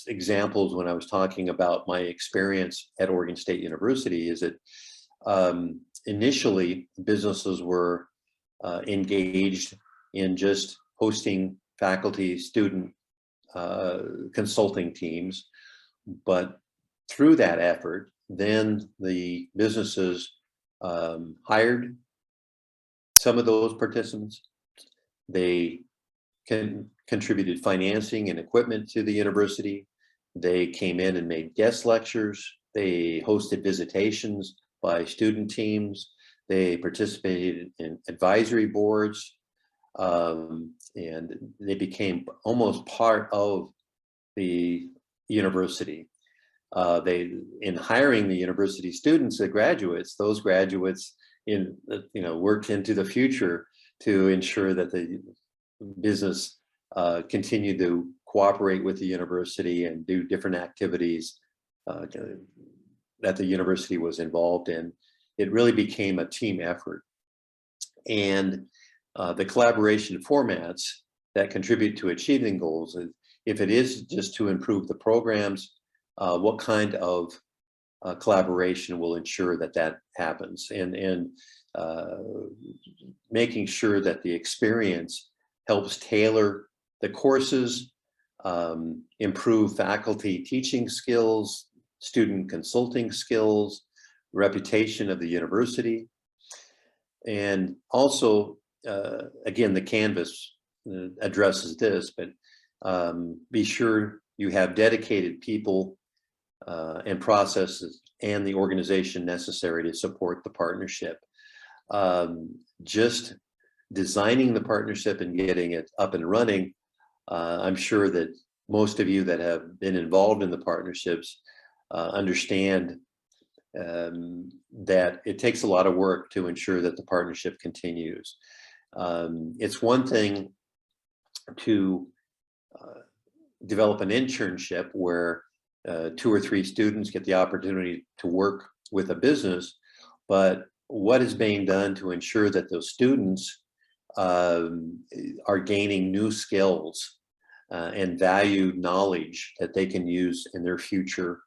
S3: examples when I was talking about my experience at Oregon State University is that initially businesses were engaged in just hosting faculty, student consulting teams. But through that effort, then the businesses hired some of those participants. They contributed financing and equipment to the university. They came in and made guest lectures. They hosted visitations by student teams. They participated in advisory boards. And they became almost part of the university. In hiring the university students, the graduates, those graduates worked into the future to ensure that the business continued to cooperate with the university and do different activities that the university was involved in. It really became a team effort. And the collaboration formats that contribute to achieving goals, if it is just to improve the programs, what kind of collaboration will ensure that that happens, and making sure that the experience helps tailor the courses, improve faculty teaching skills, student consulting skills, reputation of the university. And also, again, the Canvas addresses this, but be sure you have dedicated people and processes and the organization necessary to support the partnership. Just designing the partnership and getting it up and running, I'm sure that most of you that have been involved in the partnerships understand that it takes a lot of work to ensure that the partnership continues. It's one thing to develop an internship where 2 or 3 students get the opportunity to work with a business, but what is being done to ensure that those students are gaining new skills and valued knowledge that they can use in their future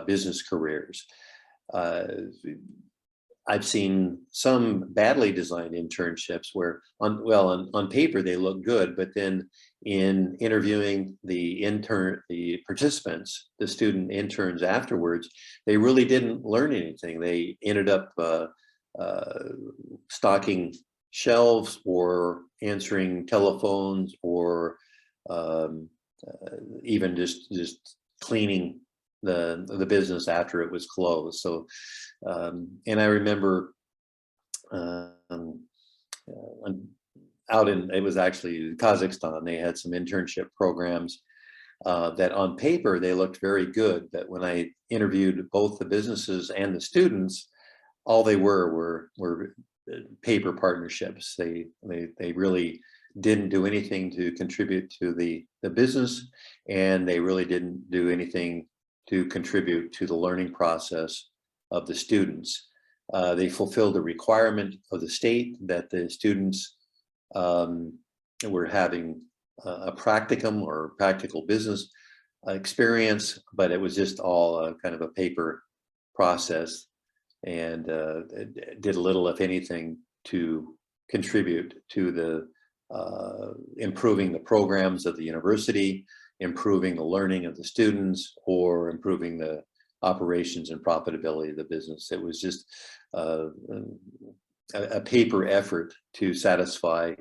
S3: business careers. I've seen some badly designed internships where on paper they look good, but then in interviewing the participants, the student interns afterwards, they really didn't learn anything. They ended up stocking shelves or answering telephones or even just cleaning the business after it was closed. So, and I remember it was actually Kazakhstan, they had some internship programs that on paper they looked very good, but when I interviewed both the businesses and the students, all they were paper partnerships. They really didn't do anything to contribute to the business, and they really didn't do anything to contribute to the learning process of the students. They fulfilled the requirement of the state that the students were having a practicum or practical business experience, but it was just all kind of a paper process, and did little, if anything, to contribute to the improving the programs of the university, improving the learning of the students, or improving the operations and profitability of the business. It was just a paper effort to satisfy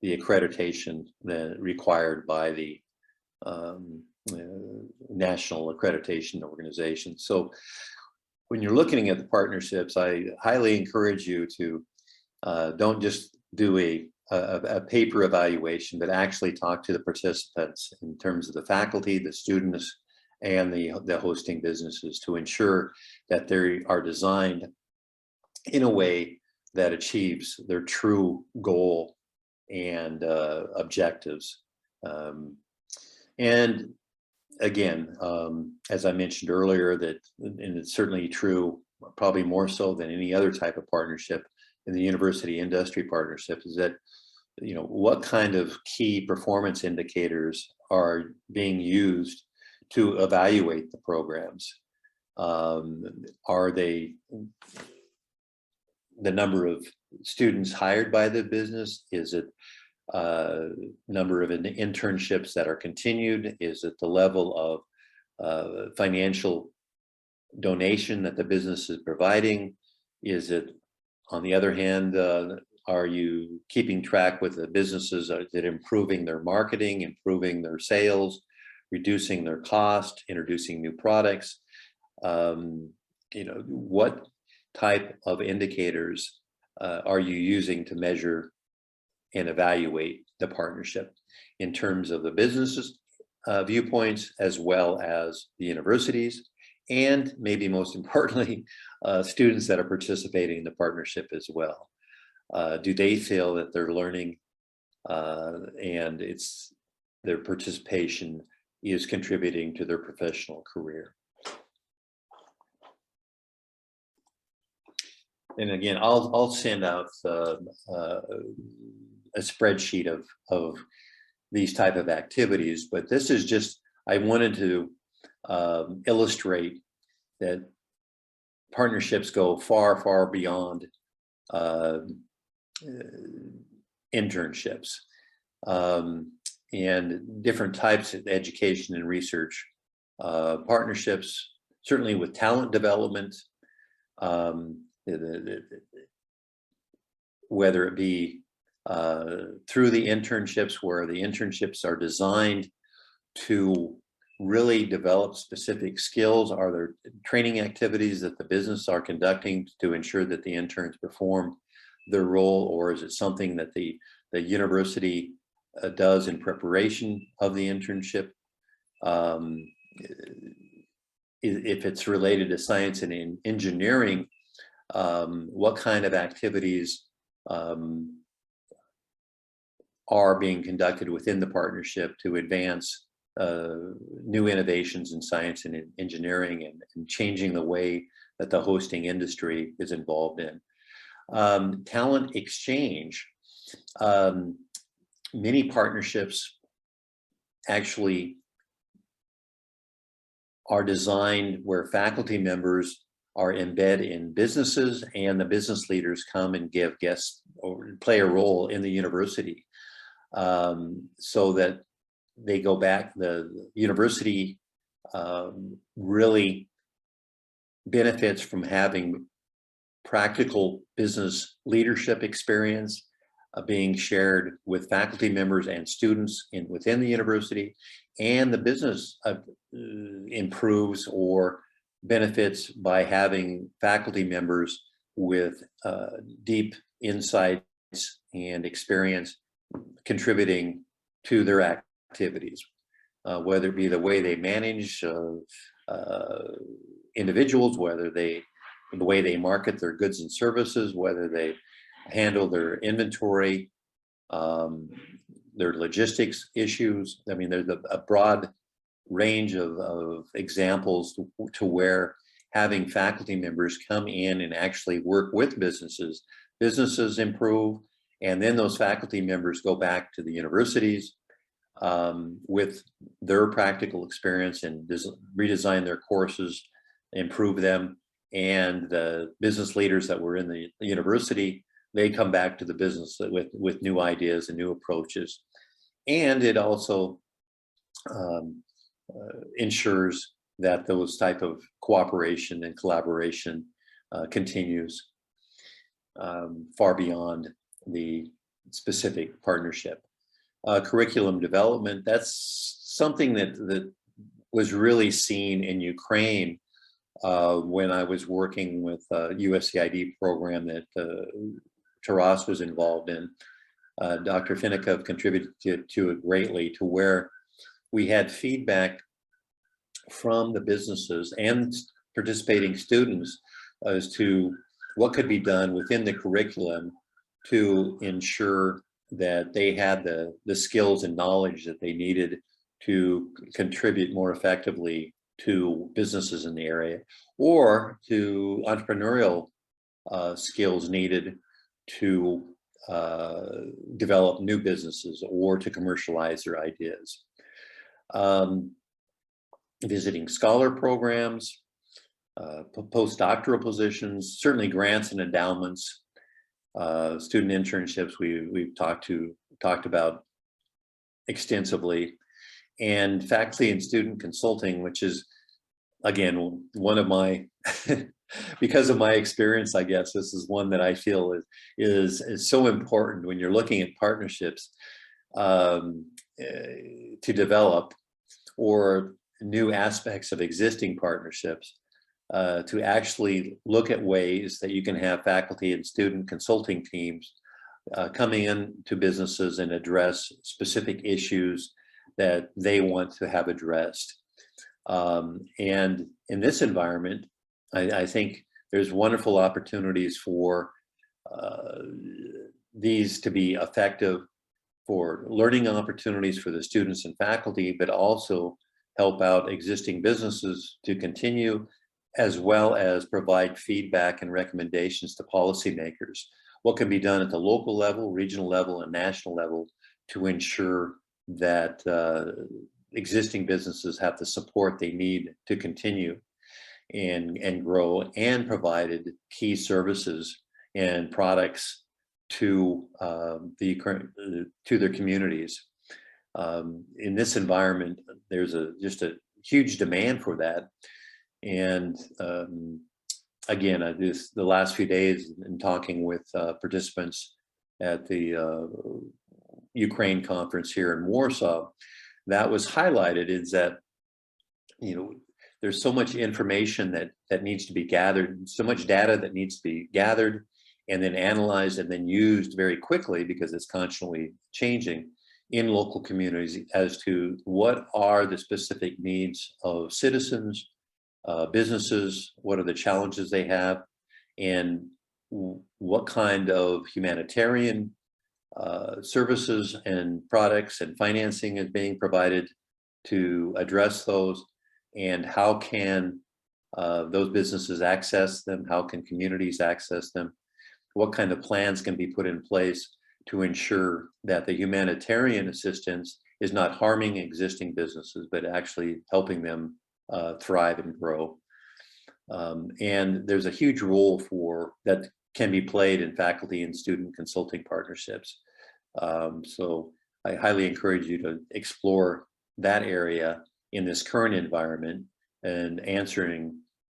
S3: the accreditation that required by the national accreditation organization. So when you're looking at the partnerships, I highly encourage you to don't just do a paper evaluation, but actually talk to the participants in terms of the faculty, the students, and the hosting businesses to ensure that they are designed in a way that achieves their true goal and objectives. And again, as I mentioned earlier, that, and it's certainly true, probably more so than any other type of partnership in the university industry partnership, is that, you know, what kind of key performance indicators are being used to evaluate the programs? Are they the number of students hired by the business? Is it number of internships that are continued? Is it the level of financial donation that the business is providing? Is it, on the other hand, are you keeping track with the businesses? Is it improving their marketing, improving their sales, reducing their cost, introducing new products? You know, what type of indicators are you using to measure and evaluate the partnership in terms of the businesses viewpoints, as well as the universities, and maybe most importantly, students that are participating in the partnership as well? Do they feel that they're learning and their participation is contributing to their professional career? And again, I'll send out a spreadsheet of these type of activities, but this is just, I wanted to illustrate that partnerships go far, far beyond internships, and different types of education and research partnerships, certainly with talent development, whether it be through the internships, where the internships are designed to really develop specific skills. Are there training activities that the business are conducting to ensure that the interns perform their role, or is it something that the university does in preparation of the internship? If it's related to science and engineering, what kind of activities are being conducted within the partnership to advance new innovations in science and in engineering, and changing the way that the hosting industry is involved in. Talent exchange. Many partnerships actually are designed where faculty members are embedded in businesses, and the business leaders come and give guests or play a role in the university, so that they go back. The university really benefits from having practical business leadership experience being shared with faculty members and students within the university, and the business improves or benefits by having faculty members with deep insights and experience contributing to their activities, whether it be the way they manage individuals, whether the way they market their goods and services, whether they handle their inventory, their logistics issues. I mean, there's a broad range of examples to where having faculty members come in and actually work with businesses improve, and then those faculty members go back to the universities with their practical experience and redesign their courses, improve them, and the business leaders that were in the university, they come back to the business with new ideas and new approaches. And it also ensures that those type of cooperation and collaboration continues far beyond the specific partnership. Curriculum development, that's something that was really seen in Ukraine when I was working with a USAID program that Taras was involved in. Dr. Finikov contributed to it greatly, to where we had feedback from the businesses and participating students as to what could be done within the curriculum to ensure that they had the skills and knowledge that they needed to contribute more effectively to businesses in the area, or to entrepreneurial skills needed to develop new businesses or to commercialize their ideas. Visiting scholar programs, postdoctoral positions, certainly grants and endowments, student internships we've talked about extensively, and faculty and student consulting, which is, again, one of my because of my experience, I guess this is one that I feel is so important when you're looking at partnerships to develop, or new aspects of existing partnerships, to actually look at ways that you can have faculty and student consulting teams coming in to businesses and address specific issues that they want to have addressed. And in this environment, I think there's wonderful opportunities for these to be effective, for learning opportunities for the students and faculty, but also help out existing businesses to continue, as well as provide feedback and recommendations to policymakers. What can be done at the local level, regional level, and national level to ensure that existing businesses have the support they need to continue and grow, and provided key services and products to their communities. In this environment, there's just a huge demand for that. And again, the last few days in talking with participants at the Ukraine conference here in Warsaw, that was highlighted, is that, you know, there's so much information that needs to be gathered, so much data that needs to be gathered and then analyzed and then used very quickly, because it's constantly changing in local communities, as to what are the specific needs of citizens, businesses, what are the challenges they have, and what kind of humanitarian services and products and financing is being provided to address those, and how can those businesses access them? How can communities access them? What kind of plans can be put in place to ensure that the humanitarian assistance is not harming existing businesses, but actually helping them thrive and grow? And there's a huge role for that can be played in faculty and student consulting partnerships. So I highly encourage you to explore that area in this current environment and answering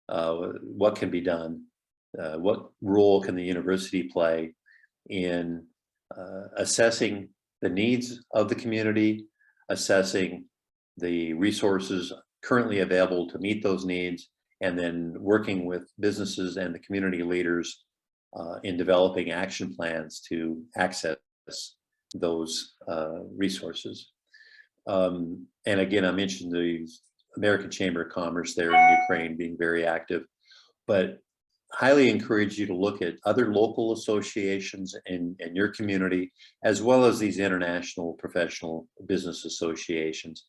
S3: what can be done. What role can the university play in assessing the needs of the community, assessing the resources currently available to meet those needs, and then working with businesses and the community leaders in developing action plans to access those resources. And again, I mentioned the American Chamber of Commerce there in Ukraine being very active, but highly encourage you to look at other local associations in your community, as well as these international professional business associations,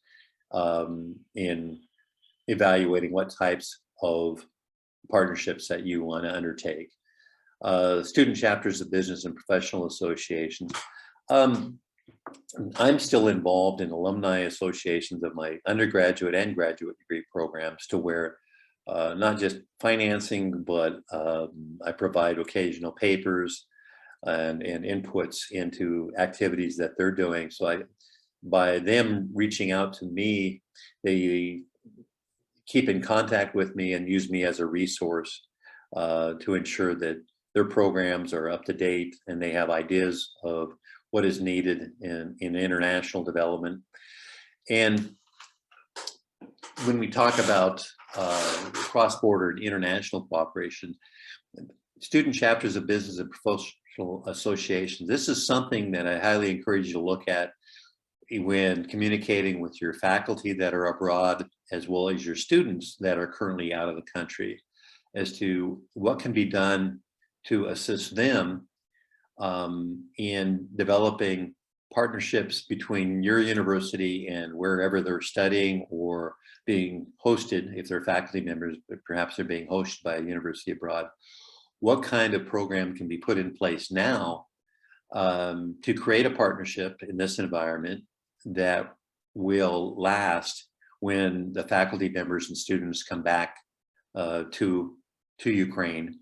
S3: in evaluating what types of partnerships that you want to undertake. Student chapters of business and professional associations. I'm still involved in alumni associations of my undergraduate and graduate degree programs, to where not just financing, but I provide occasional papers and inputs into activities that they're doing. So by them reaching out to me, they keep in contact with me and use me as a resource to ensure that their programs are up to date and they have ideas of what is needed in international development. And when we talk about cross-border and international cooperation, student chapters of business and professional associations, this is something that I highly encourage you to look at when communicating with your faculty that are abroad, as well as your students that are currently out of the country, as to what can be done to assist them in developing partnerships between your university and wherever they're studying or being hosted. If they're faculty members, but perhaps they're being hosted by a university abroad, what kind of program can be put in place now to create a partnership in this environment that will last when the faculty members and students come back to Ukraine,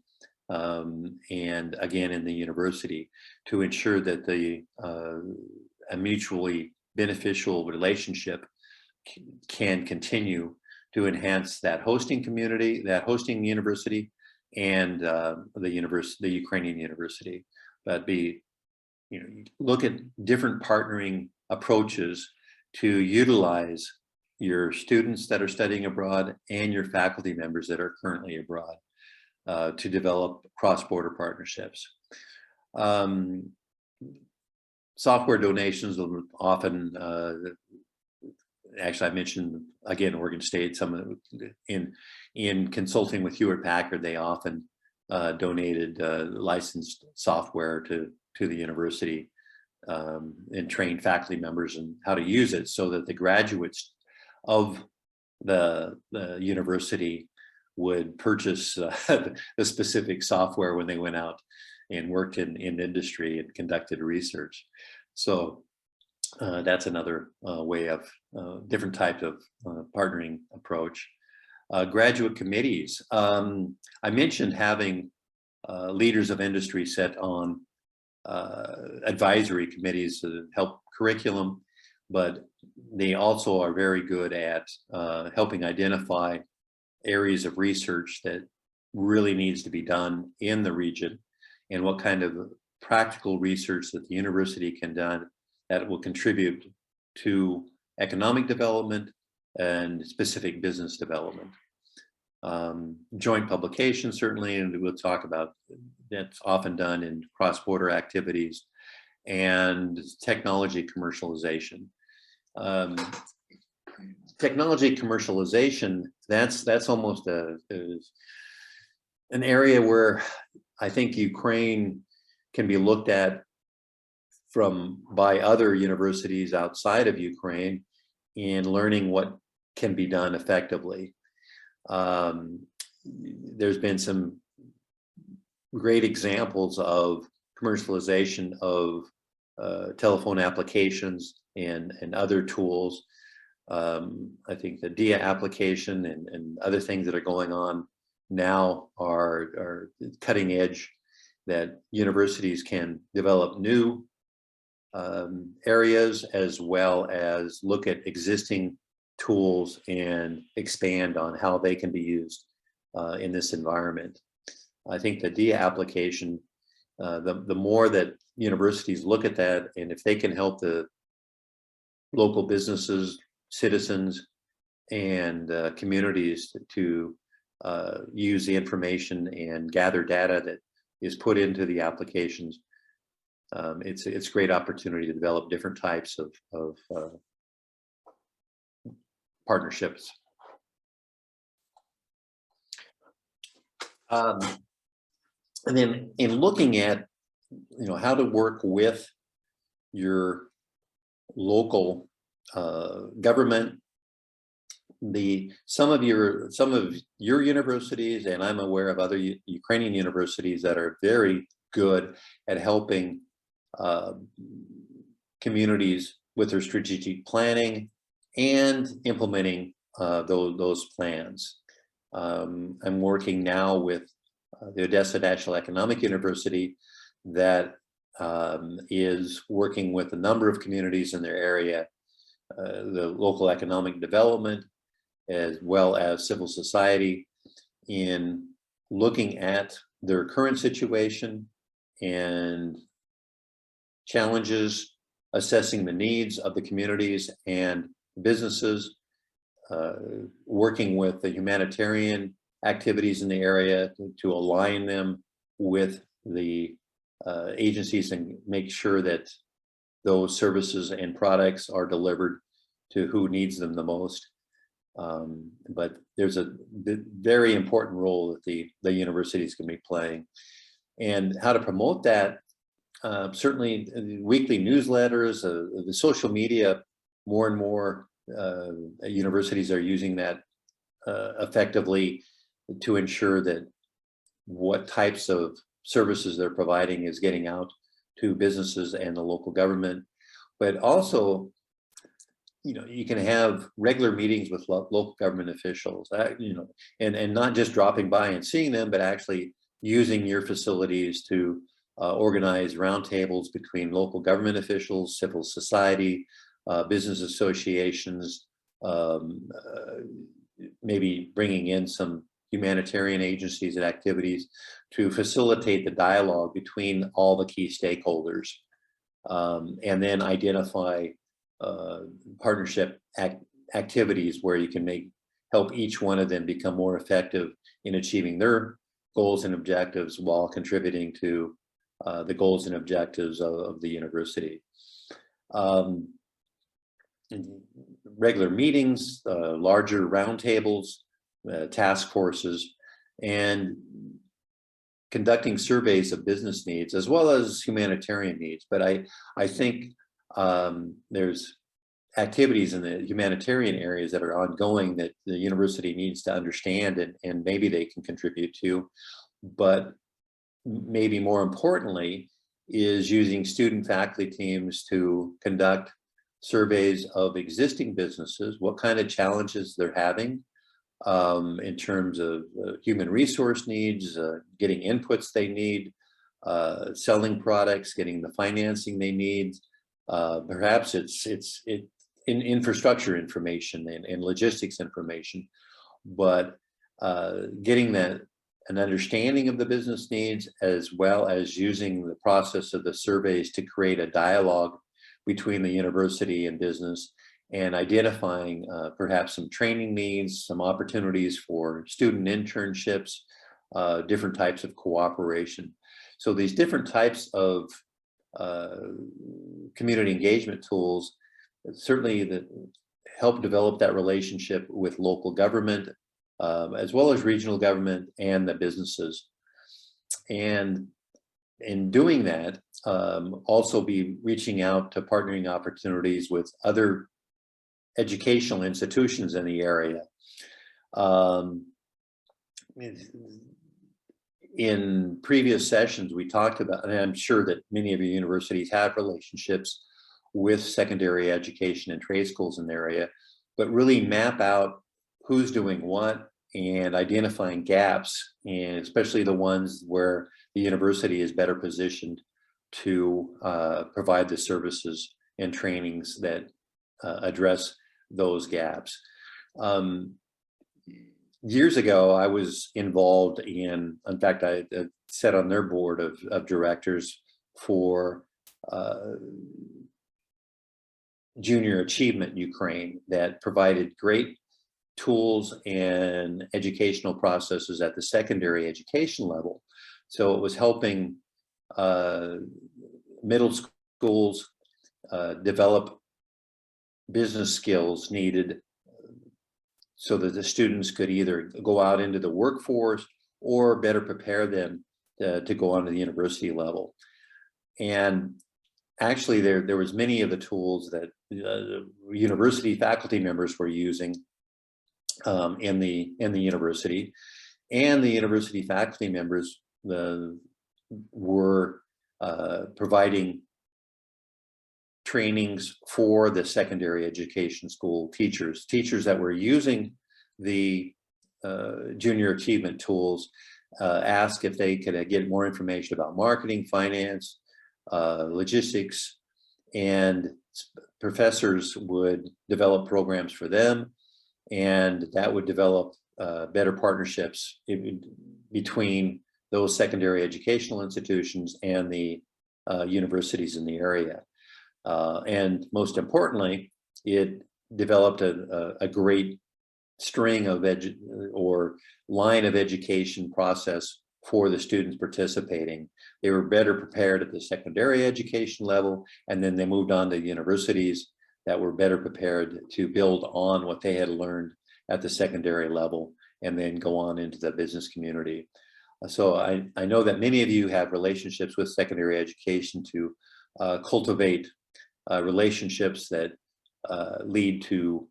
S3: and again in the university, to ensure that a mutually beneficial relationship can continue to enhance that hosting community, that hosting university, and the Ukrainian university. But look at different partnering approaches to utilize your students that are studying abroad and your faculty members that are currently abroad to develop cross-border partnerships. Software donations will often, actually I mentioned again Oregon State, some in consulting with Hewlett Packard, they often donated licensed software to the university and trained faculty members in how to use it, so that the graduates of the university would purchase the specific software when they went out and worked in industry and conducted research. So that's another way of different type of partnering approach. Graduate committees. I mentioned having leaders of industry set on advisory committees to help curriculum, but they also are very good at helping identify areas of research that really needs to be done in the region, and what kind of practical research that the university can do that will contribute to economic development and specific business development. Joint publication, certainly, and we'll talk about that's often done in cross-border activities, and technology commercialization. Technology commercialization, that's almost an area where I think Ukraine can be looked at by other universities outside of Ukraine in learning what can be done effectively. There's been some great examples of commercialization of telephone applications and other tools. I think the DIA application and other things that are going on now are cutting edge, that universities can develop new areas as well as look at existing tools and expand on how they can be used in this environment. I think the DIA application, the more that universities look at that, and if they can help the local businesses, citizens, and communities to use the information and gather data that is put into the applications, it's a great opportunity to develop different types of partnerships. And then in looking at, how to work with your local government, some of your universities, and I'm aware of other Ukrainian universities that are very good at helping communities with their strategic planning and implementing those plans. I'm working now with the Odessa National Economic University that is working with a number of communities in their area, the local economic development, as well as civil society, in looking at their current situation and challenges, assessing the needs of the communities and businesses, working with the humanitarian activities in the area to align them with the agencies and make sure that those services and products are delivered to who needs them the most. But there's a very important role that the universities can be playing. And how to promote that, certainly weekly newsletters, the social media, more and more universities are using that effectively to ensure that what types of services they're providing is getting out to businesses and the local government. But also, you can have regular meetings with local government officials, and not just dropping by and seeing them, but actually using your facilities to organize roundtables between local government officials, civil society, business associations, maybe bringing in some humanitarian agencies and activities to facilitate the dialogue between all the key stakeholders, and then identify partnership activities where you can help each one of them become more effective in achieving their goals and objectives while contributing to the goals and objectives of the university. Regular meetings, larger roundtables, task forces, and conducting surveys of business needs as well as humanitarian needs. But I think there's activities in the humanitarian areas that are ongoing that the university needs to understand and maybe they can contribute to. But maybe more importantly is using student faculty teams to conduct surveys of existing businesses, what kind of challenges they're having in terms of human resource needs, getting inputs they need, selling products, getting the financing they need. Perhaps it's in infrastructure information and logistics information, but getting an understanding of the business needs, as well as using the process of the surveys to create a dialogue between the university and business, and identifying perhaps some training needs, some opportunities for student internships, different types of cooperation. So these different types of community engagement tools certainly that help develop that relationship with local government, as well as regional government and the businesses. And in doing that, also be reaching out to partnering opportunities with other educational institutions in the area. In previous sessions, we talked about, and I'm sure that many of your universities have relationships with secondary education and trade schools in the area, but really map out who's doing what and identifying gaps, and especially the ones where the university is better positioned to provide the services and trainings that address those gaps. Years ago, I was involved in fact, I sat on their board of directors for Junior Achievement Ukraine that provided great tools and educational processes at the secondary education level. So it was helping middle schools develop business skills needed so that the students could either go out into the workforce or better prepare them to go on to the university level. And actually, there was many of the tools that university faculty members were using in the university, and the university faculty members were providing trainings for the secondary education school teachers that were using the junior achievement tools. Asked if they could get more information about marketing, finance, logistics, and professors would develop programs for them, and that would develop better partnerships between those secondary educational institutions and the universities in the area. And most importantly, it developed a great string of line of education process for the students participating. They were better prepared at the secondary education level, and then they moved on to universities that were better prepared to build on what they had learned at the secondary level and then go on into the business community. So I know that many of you have relationships with secondary education to cultivate relationships that lead to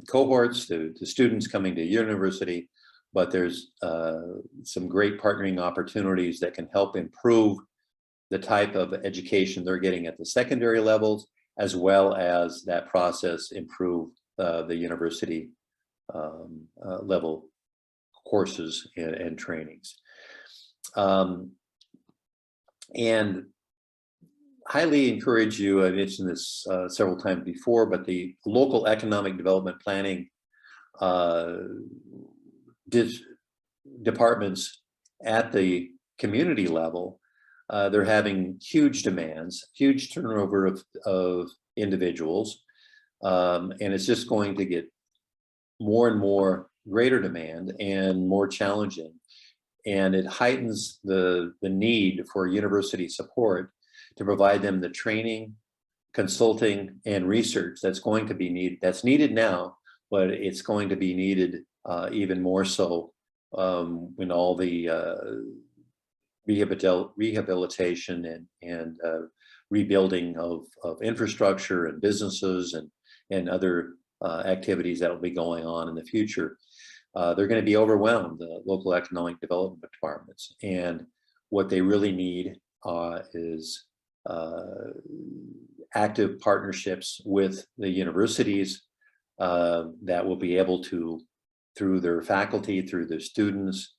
S3: cohorts, to students coming to university, but there's some great partnering opportunities that can help improve the type of education they're getting at the secondary levels, as well as that process improve the university level courses and trainings. And highly encourage you, I mentioned this several times before, but the local economic development planning departments at the community level, they're having huge demands, huge turnover of individuals, and it's just going to get more and more greater demand and more challenging. And it heightens the need for university support to provide them the training, consulting, and research that's going to be needed. That's needed now, but it's going to be needed even more so when all the rehabilitation and rebuilding of infrastructure and businesses and other activities that will be going on in the future. They're going to be overwhelmed, the local economic development departments. And what they really need is active partnerships with the universities that will be able to, through their faculty, through their students,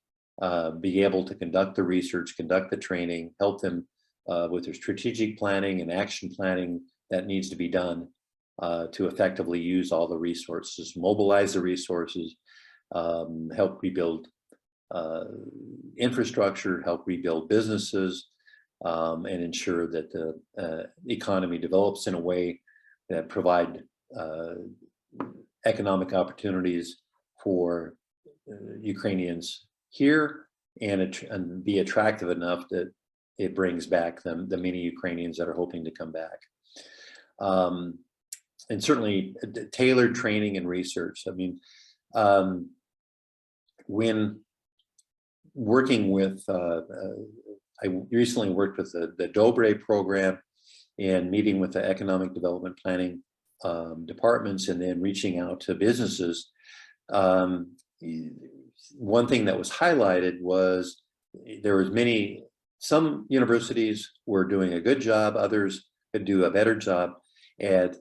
S3: be able to conduct the research, conduct the training, help them with their strategic planning and action planning that needs to be done to effectively use all the resources, mobilize the resources, help rebuild infrastructure, help rebuild businesses, and ensure that the economy develops in a way that provide economic opportunities for Ukrainians here and be attractive enough that it brings back the many Ukrainians that are hoping to come back. And certainly tailored training and research. I mean, when working with I recently worked with the Dobre program and meeting with the economic development planning departments and then reaching out to businesses. One thing that was highlighted was there was some universities were doing a good job, others could do a better job at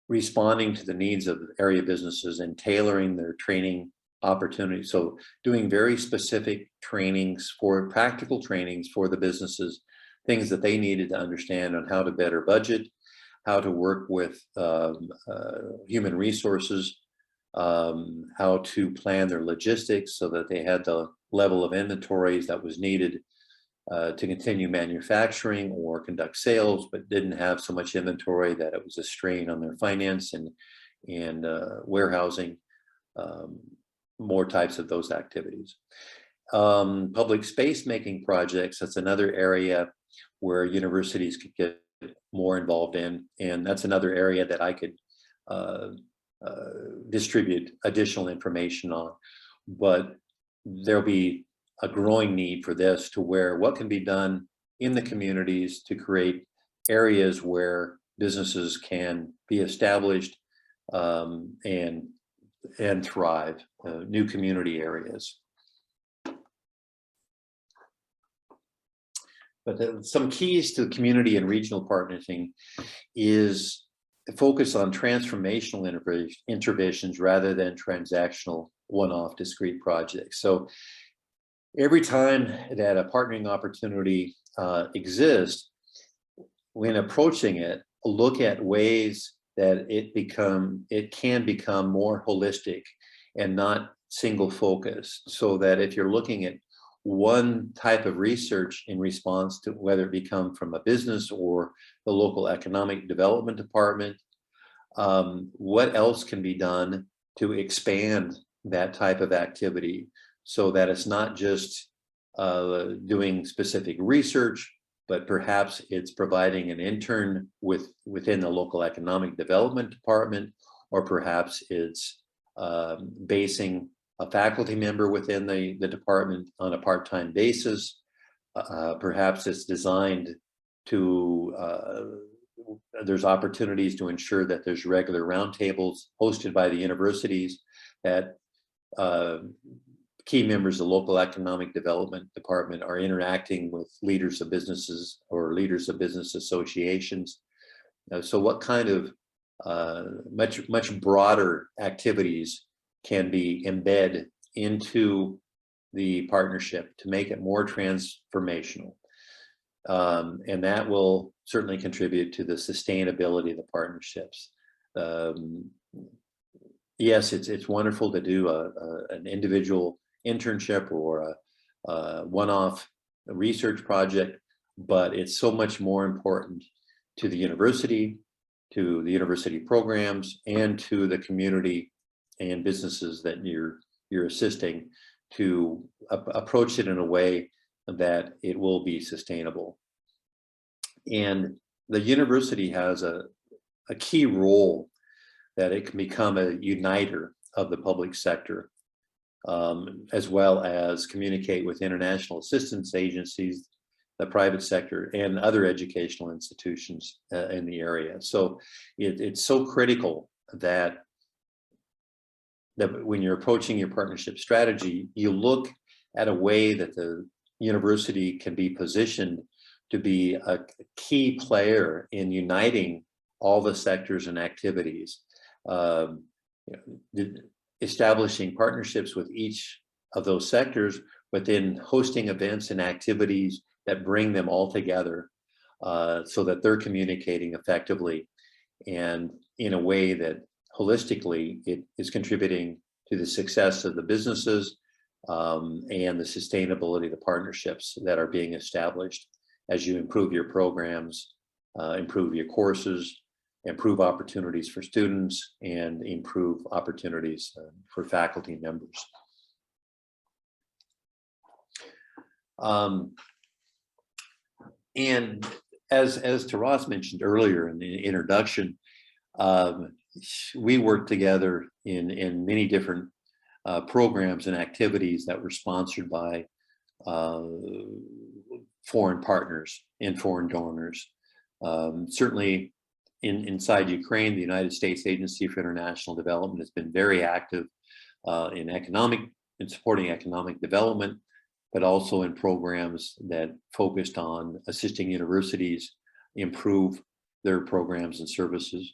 S3: responding to the needs of area businesses and tailoring their training opportunities. So doing very specific trainings, for practical trainings for the businesses, things that they needed to understand on how to better budget, how to work with human resources, how to plan their logistics so that they had the level of inventories that was needed to continue manufacturing or conduct sales, but didn't have so much inventory that it was a strain on their finance and warehousing, more types of those activities. Public space making projects, that's another area where universities could get more involved in, and that's another area that I could distribute additional information on. But there'll be a growing need for this, to where what can be done in the communities to create areas where businesses can be established and thrive, new community areas. But some keys to community and regional partnering is focus on transformational interventions rather than transactional one-off discrete projects. So every time that a partnering opportunity exists, when approaching it, look at ways that it can become more holistic and not single focused, so that if you're looking at one type of research in response to whether it become from a business or the local economic development department, what else can be done to expand that type of activity, so that it's not just doing specific research, but perhaps it's providing an intern within the local economic development department, or perhaps it's basing a faculty member within the department on a part-time basis. Perhaps it's designed to, there's opportunities to ensure that there's regular roundtables hosted by the universities, that key members of the local economic development department are interacting with leaders of businesses or leaders of business associations. So what kind of much broader activities can be embedded into the partnership to make it more transformational? And that will certainly contribute to the sustainability of the partnerships. Yes, it's wonderful to do an individual internship or a one-off research project, but it's so much more important to the university programs, and to the community and businesses that you're assisting, to approach it in a way that it will be sustainable. And the university has a key role, that it can become a uniter of the public sector, as well as communicate with international assistance agencies, the private sector, and other educational institutions in the area. So it's so critical that when you're approaching your partnership strategy, you look at a way that the university can be positioned to be a key player in uniting all the sectors and activities, establishing partnerships with each of those sectors, but then hosting events and activities that bring them all together, so that they're communicating effectively and in a way that holistically it is contributing to the success of the businesses and the sustainability of the partnerships that are being established as you improve your programs, improve your courses, improve opportunities for students, and improve opportunities for faculty members. And as Taras mentioned earlier in the introduction, we worked together in many different programs and activities that were sponsored by foreign partners and foreign donors. Certainly inside Ukraine, the United States Agency for International Development has been very active in supporting economic development, but also in programs that focused on assisting universities improve their programs and services.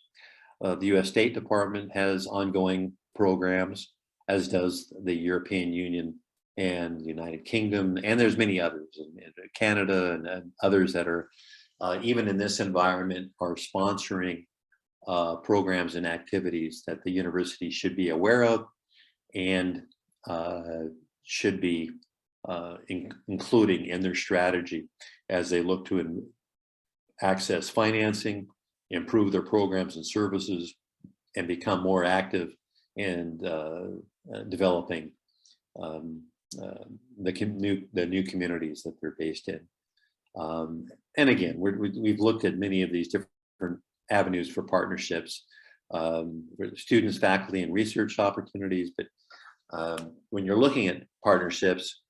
S3: The US State Department has ongoing programs, as does the European Union and the United Kingdom, and there's many others, and Canada and others that are, even in this environment, are sponsoring programs and activities that the university should be aware of and should be including in their strategy as they look to access financing, improve their programs and services, and become more active in developing the new communities that they're based in. And again, we've looked at many of these different avenues for partnerships, for students, faculty, and research opportunities. But when you're looking at partnerships,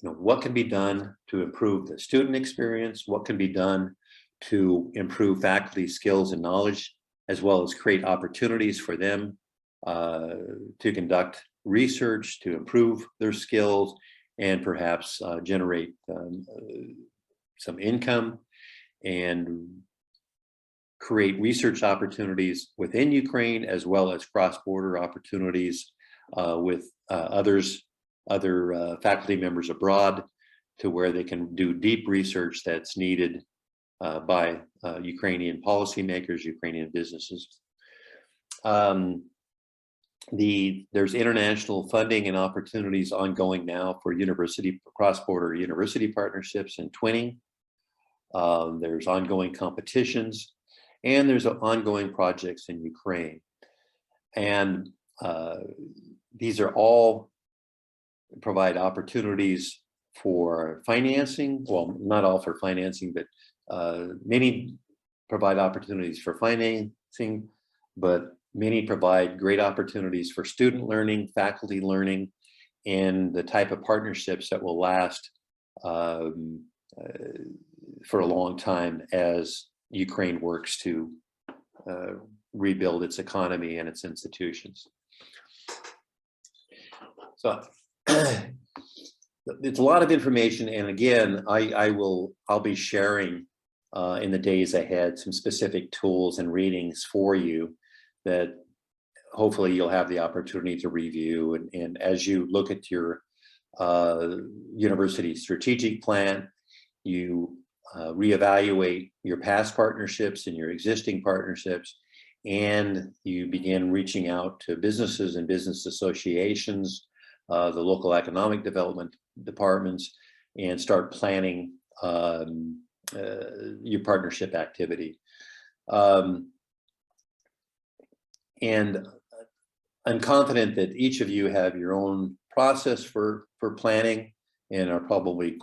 S3: what can be done to improve the student experience? What can be done to improve faculty skills and knowledge, as well as create opportunities for them to conduct research, to improve their skills, and perhaps generate some income and create research opportunities within Ukraine, as well as cross-border opportunities with other faculty members abroad, to where they can do deep research that's needed by Ukrainian policymakers, Ukrainian businesses. There's international funding and opportunities ongoing now for cross-border university partnerships and twinning. There's ongoing competitions, and there's ongoing projects in Ukraine. And these are all provide opportunities for financing. Well, not all for financing, but many provide opportunities for financing, but many provide great opportunities for student learning, faculty learning, and the type of partnerships that will last for a long time as Ukraine works to rebuild its economy and its institutions. So it's a lot of information, and again, I'll be sharing in the days ahead some specific tools and readings for you that hopefully you'll have the opportunity to review. And as you look at your university strategic plan, you reevaluate your past partnerships and your existing partnerships, and you begin reaching out to businesses and business associations, the local economic development departments, and start planning your partnership activity. And I'm confident that each of you have your own process for planning and are probably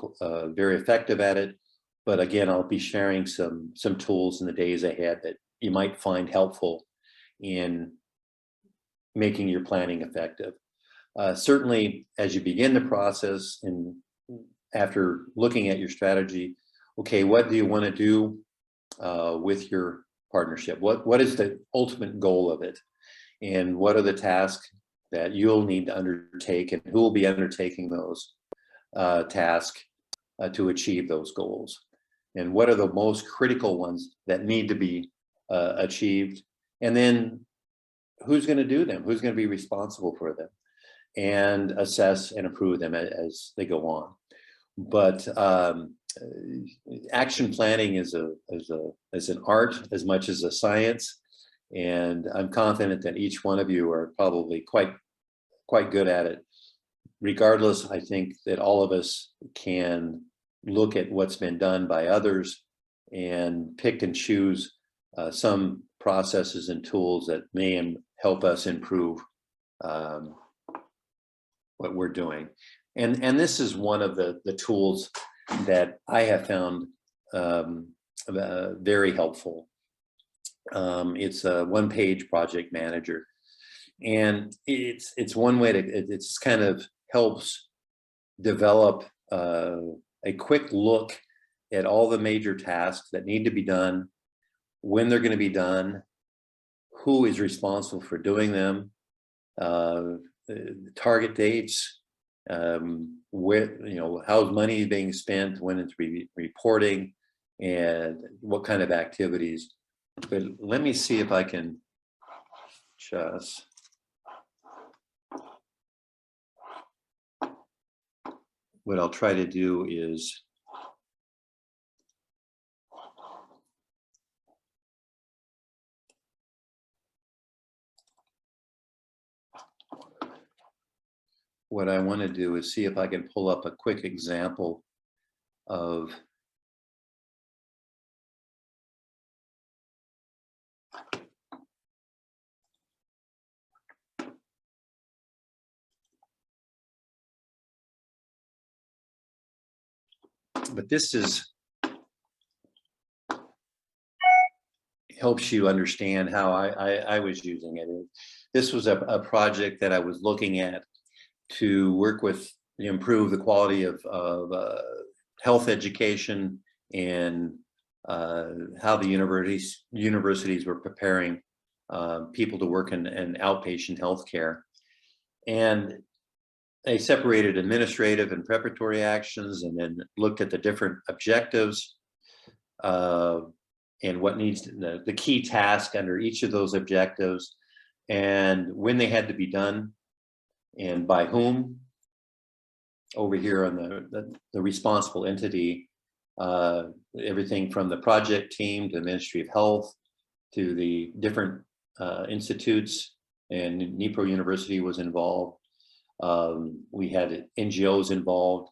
S3: very effective at it. But again, I'll be sharing some tools in the days ahead that you might find helpful in making your planning effective. Certainly, as you begin the process and after looking at your strategy, okay, what do you want to do with your partnership? What is the ultimate goal of it? And what are the tasks that you'll need to undertake, and who will be undertaking those tasks to achieve those goals? And what are the most critical ones that need to be achieved? And then who's going to do them? Who's going to be responsible for them? And assess and approve them as they go on. But action planning is an art as much as a science, and I'm confident that each one of you are probably quite good at it. Regardless, I think that all of us can look at what's been done by others and pick and choose some processes and tools that may help us improve what we're doing. And this is one of the tools that I have found very helpful. It's a one-page project manager, and it's one way to, it's kind of helps develop a quick look at all the major tasks that need to be done, when they're going to be done, who is responsible for doing them, the target dates, where, you know, how's money being spent, when it's reporting, and what kind of activities. But let me see if I can just. What I'll try to do is what I want to do is see if I can pull up a quick example of but this helps you understand how I was using it. This was a project that I was looking at to work with, improve the quality of health education and how the universities were preparing people to work in outpatient healthcare. And they separated administrative and preparatory actions, and then looked at the different objectives and what needs the key task under each of those objectives, and when they had to be done, and by whom. Over here on the responsible entity, everything from the project team to the Ministry of Health to the different institutes, and Dnipro University was involved. We had NGOs involved,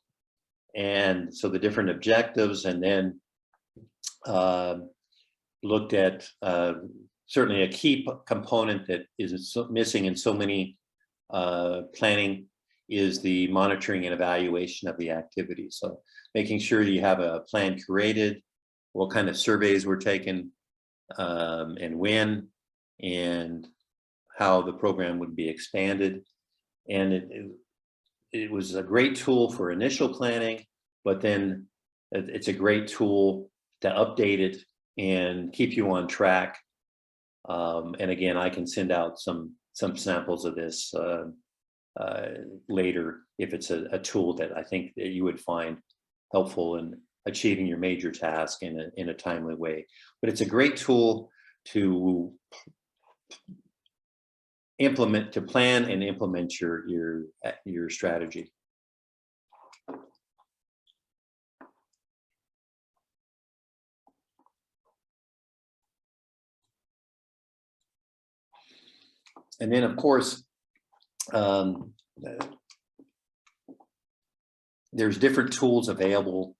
S3: and so the different objectives, and then looked at certainly a key component that is missing in so many planning is the monitoring and evaluation of the activity. So making sure you have a plan created, what kind of surveys were taken, and when, and how the program would be expanded. And it was a great tool for initial planning, but then it's a great tool to update it and keep you on track. And again, I can send out some samples of this later if it's a tool that I think that you would find helpful in achieving your major task in a timely way. But it's a great tool to plan and implement your strategy. And then, of course, there's different tools available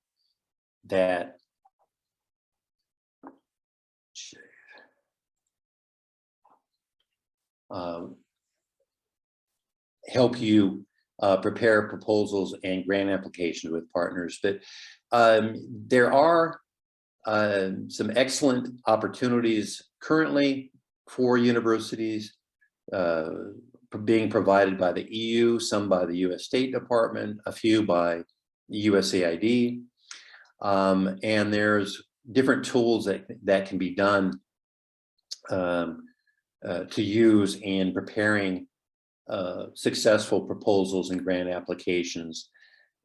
S3: that help you prepare proposals and grant applications with partners. But there are some excellent opportunities currently for universities being provided by the EU, some by the US State Department, a few by USAID. And there's different tools that can be done to use in preparing successful proposals and grant applications.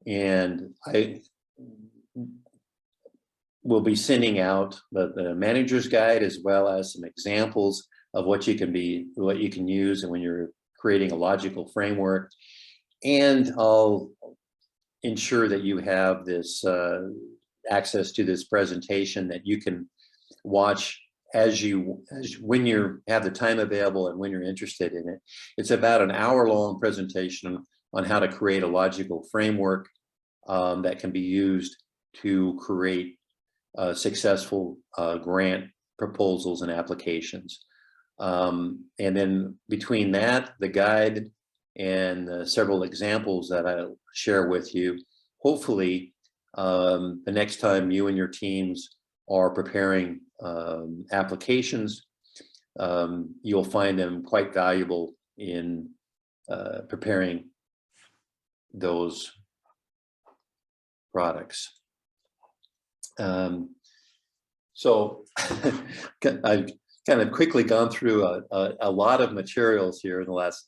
S3: And I will be sending out the manager's guide, as well as some examples of what you can use and when you're creating a logical framework. And I'll ensure that you have this access to this presentation that you can watch when you have the time available and when you're interested in it. It's about an hour-long presentation on how to create a logical framework that can be used to create successful grant proposals and applications. And then between that, the guide, and several examples that I'll share with you, hopefully the next time you and your teams are preparing applications, you'll find them quite valuable in preparing those products. So I've kind of quickly gone through a lot of materials here in the last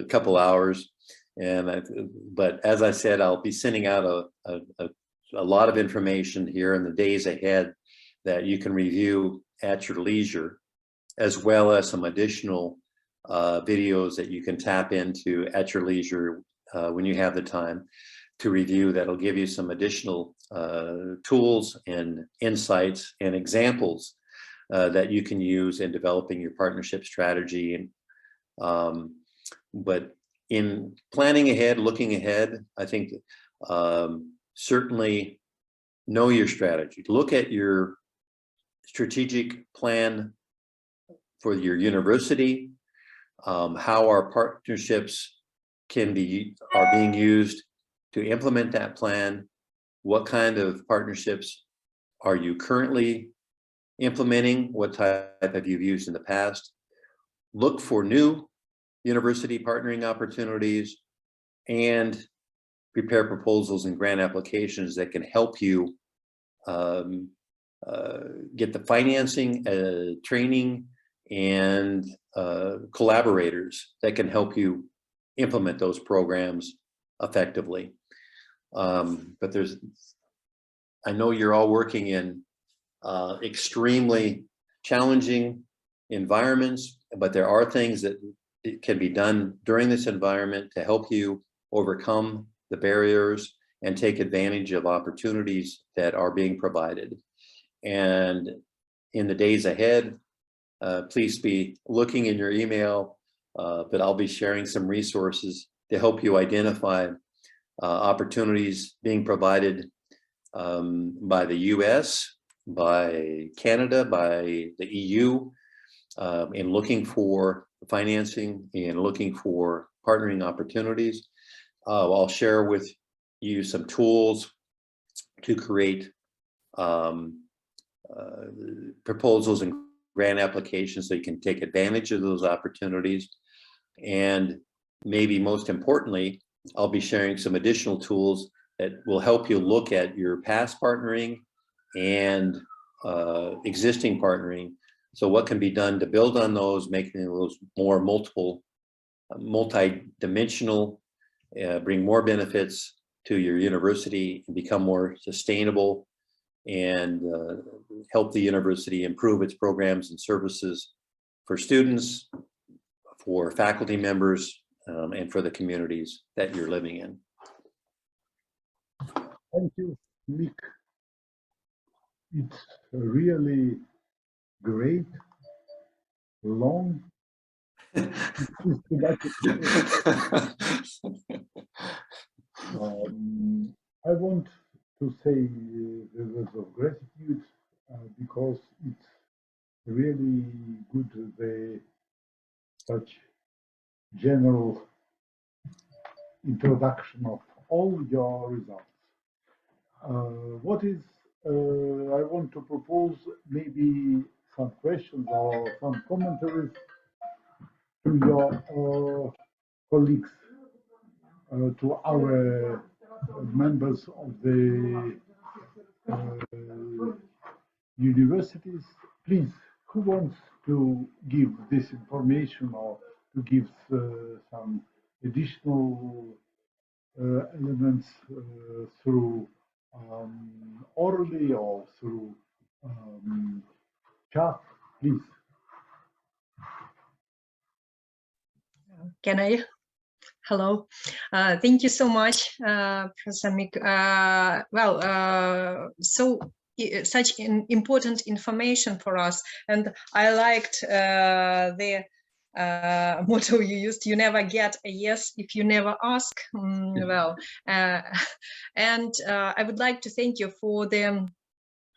S3: couple hours, but as I said, I'll be sending out a lot of information here in the days ahead that you can review at your leisure, as well as some additional videos that you can tap into at your leisure when you have the time to review. That'll give you some additional tools and insights and examples that you can use in developing your partnership strategy. But in planning ahead, looking ahead, I think certainly know your strategy. Look at your strategic plan for your university, how our partnerships are being used to implement that plan. What kind of partnerships are you currently implementing? What type have you used in the past? Look for new university partnering opportunities and prepare proposals and grant applications that can help you get the financing, training, and collaborators that can help you implement those programs effectively. But I know you're all working in extremely challenging environments, but there are things that can be done during this environment to help you overcome the barriers and take advantage of opportunities that are being provided. And in the days ahead, please be looking in your email, but I'll be sharing some resources to help you identify opportunities being provided by the US, by Canada, by the EU, in looking for financing and looking for partnering opportunities. I'll share with you some tools to create proposals and grant applications so you can take advantage of those opportunities. And maybe most importantly, I'll be sharing some additional tools that will help you look at your past partnering and existing partnering. So what can be done to build on those, making those more multi-dimensional, bring more benefits to your university, and become more sustainable, and help the university improve its programs and services for students, for faculty members, and for the communities that you're living in.
S1: Thank you, Nick. It's really great, long. I want to say the words of gratitude because it's really good, such general introduction of all your results. I want to propose maybe some questions or some commentaries to your colleagues, to our members of the universities. Please, who wants to give this information or to give some additional elements through orally or through chat, please.
S4: Can I? Hello. Thank you so much, Professor Mick. Such important information for us, and I liked the motto you used: you never get a yes if you never ask. And I would like to thank you for the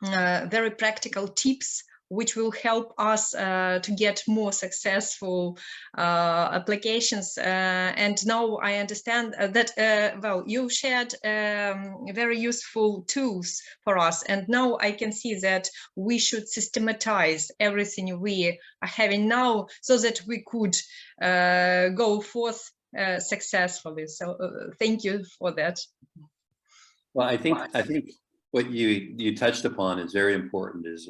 S4: very practical tips which will help us to get more successful applications. And now I understand that, you shared very useful tools for us. And now I can see that we should systematize everything we are having now so that we could go forth successfully. So thank you for that.
S3: Well, I think what you touched upon is very important. Is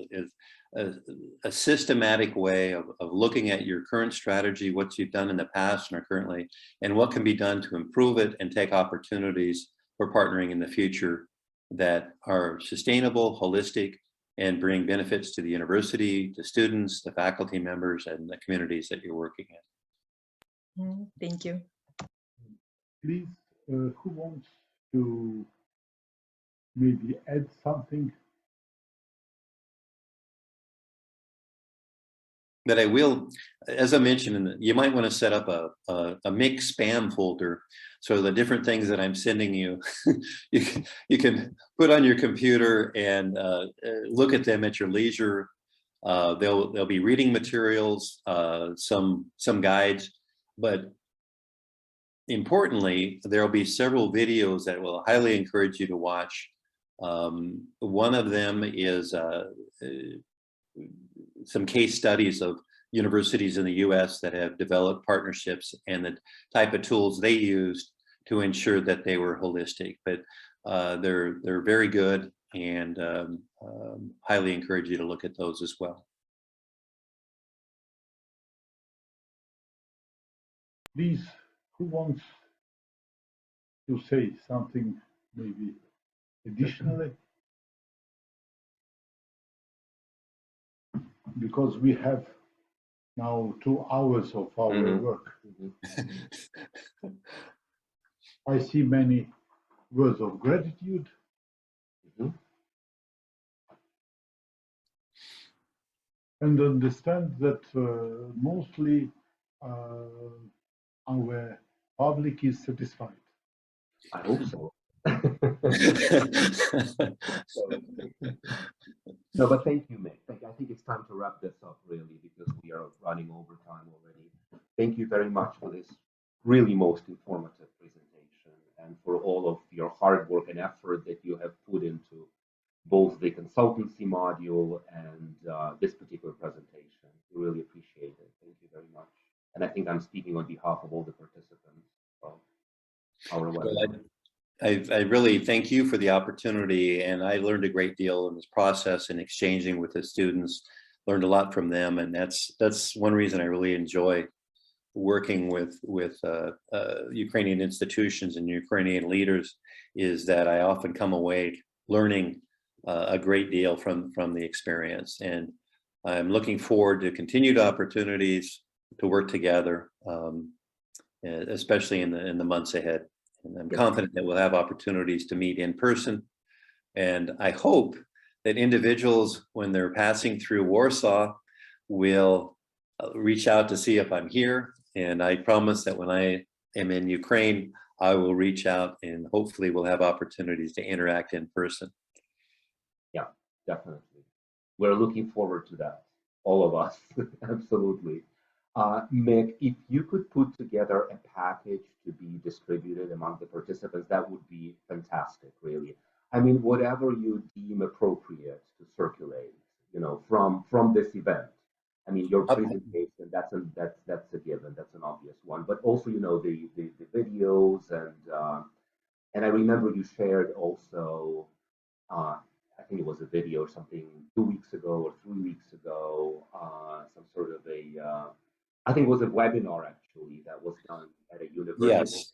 S3: a systematic way of looking at your current strategy, what you've done in the past and are currently, and what can be done to improve it and take opportunities for partnering in the future that are sustainable, holistic, and bring benefits to the university, to students, the faculty members, and the communities that you're working in.
S4: Thank you.
S1: Please, who wants to maybe add something?
S3: But I will, as I mentioned, you might want to set up a mixed spam folder. So the different things that I'm sending you, you can put on your computer and look at them at your leisure. There'll be reading materials, some guides, but importantly, there'll be several videos that will highly encourage you to watch. One of them is some case studies of universities in the US that have developed partnerships and the type of tools they used to ensure that they were holistic. But they're very good, and highly encourage you to look at those as well.
S1: Please, who wants to say something maybe additionally? Because we have now 2 hours of our work. I see many words of gratitude. And understand that mostly our public is satisfied.
S2: I hope so. No, but thank you, Mick. I think it's time to wrap this up, really, because we are running over time already. Thank you very much for this really most informative presentation, and for all of your hard work and effort that you have put into both the consultancy module and this particular presentation. We really appreciate it. Thank you very much. And I think I'm speaking on behalf of all the participants of our webinar.
S3: I really thank you for the opportunity, and I learned a great deal in this process and exchanging with the students, learned a lot from them, and that's one reason I really enjoy working with Ukrainian institutions and Ukrainian leaders, is that I often come away learning a great deal from the experience, and I'm looking forward to continued opportunities to work together, especially in the months ahead. And I'm confident that we'll have opportunities to meet in person. And I hope that individuals, when they're passing through Warsaw, will reach out to see if I'm here. And I promise that when I am in Ukraine, I will reach out, and hopefully we'll have opportunities to interact in person.
S2: Yeah, definitely. We're looking forward to that, all of us. Absolutely. Mick, if you could put together a package to be distributed among the participants, that would be fantastic, really. I mean, whatever you deem appropriate to circulate, from this event. I mean, your presentation, that's a given, that's an obvious one. But also, the videos, and I remember you shared also, I think it was a video or something 2 weeks ago or 3 weeks ago, some sort of I think it was a webinar actually that was done at a university.
S3: Yes.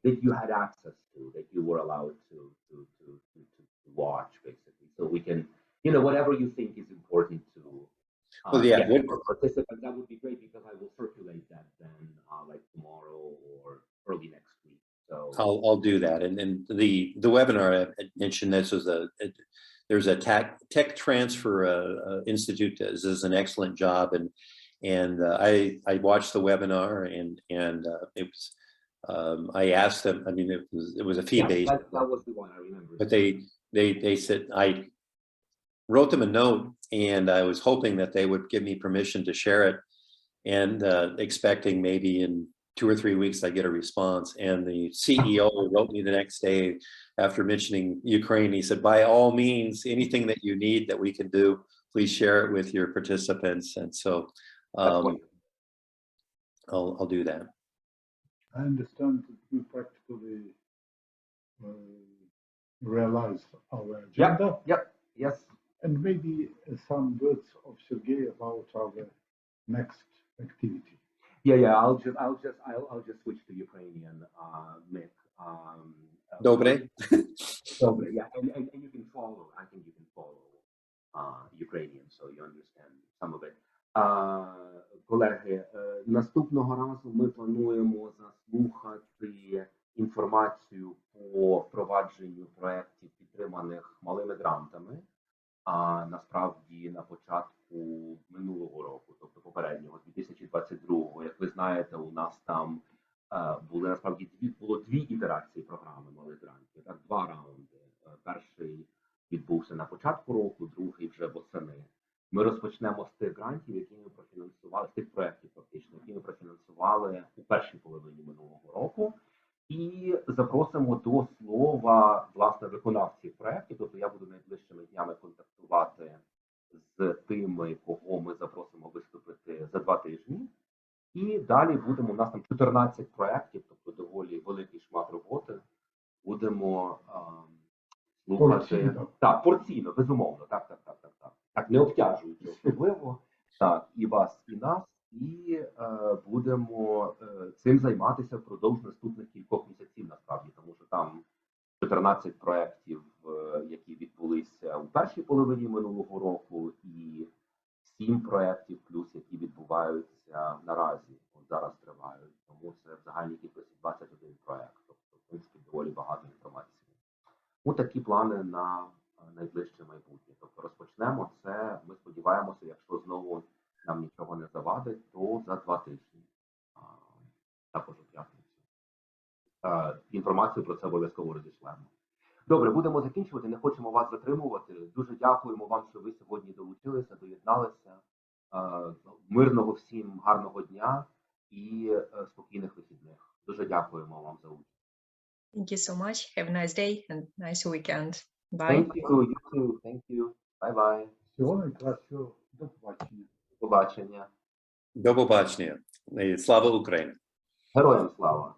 S2: That you had access to, that you were allowed to watch, basically. So we can, whatever you think is important to for participants, that would be great, because I will circulate that then like tomorrow or early next week. So
S3: I'll do that. And the webinar I mentioned, this was there's a tech transfer institute that does an excellent job, and I watched the webinar, and it was I asked them. I mean, it was a fee-based.
S2: That was the one I remember.
S3: But they said, I wrote them a note, and I was hoping that they would give me permission to share it, and expecting maybe in 2 or 3 weeks I get a response. And the CEO wrote me the next day after mentioning Ukraine. He said, by all means, anything that you need that we can do, please share it with your participants. And so I'll do that.
S1: I understand that we practically realize our agenda.
S2: Yes.
S1: And maybe some words of Sergey about our next activity.
S2: Yeah. I'll just switch to Ukrainian, Mick.
S3: Добре.
S2: Добре, yeah, and you can follow. I think you can follow Ukrainian, so you understand some of it. Колеги, наступного разу ми плануємо заслухати інформацію по впровадженню проєктів, підтриманих малими грантами. А насправді на початку минулого року, тобто попереднього, 2022-го, як ви знаєте, у нас там були насправді було дві ітерації програми малих грантів, так, два раунди. Перший відбувся на початку року, другий вже восени. Ми розпочнемо з тих грантів, які ми профінансували, з тих проєктів фактично, які ми профінансували у першій половині минулого року. І запросимо до слова, власне, виконавців проєктів. Тобто я буду найближчими днями контактувати з тими, кого ми запросимо виступити за 2 тижні. І далі будемо, у нас там 14 проєктів, тобто доволі великий шмат роботи. Будемо слухати.
S1: Порційно.
S2: Так, порційно, безумовно. Так. Так, не обтяжуючи особливо. Так, і вас, і нас. І будемо цим займатися впродовж наступних кількох місяців, насправді, тому що там 14 проєктів, які відбулися у першій половині минулого року, і 7 проєктів плюс, які відбуваються наразі, от зараз тривають. Тому це в загальній кількості 21 проєкт, тобто, в принципі, доволі багато інформації. Ось такі плани на найближче майбутнє. Тобто розпочнемо це, ми сподіваємося, якщо знову нам нічого не завадить, то за 2 тижні, також у п'ятницю. Інформацію про це обов'язково розішлемо. Добре, будемо закінчувати, не хочемо вас затримувати. Дуже дякуємо вам, що ви сьогодні долучилися, доєдналися. Мирного всім гарного дня і спокійних вихідних. Дуже дякуємо вам за участь.
S4: Thank you so much. Have a nice day and nice weekend. Bye.
S2: Thank you, you too. Thank you. Bye-bye.
S1: Всього найкращого. До побачення.
S2: До побачення.
S3: До побачення. І слава Україні.
S2: Героям слава.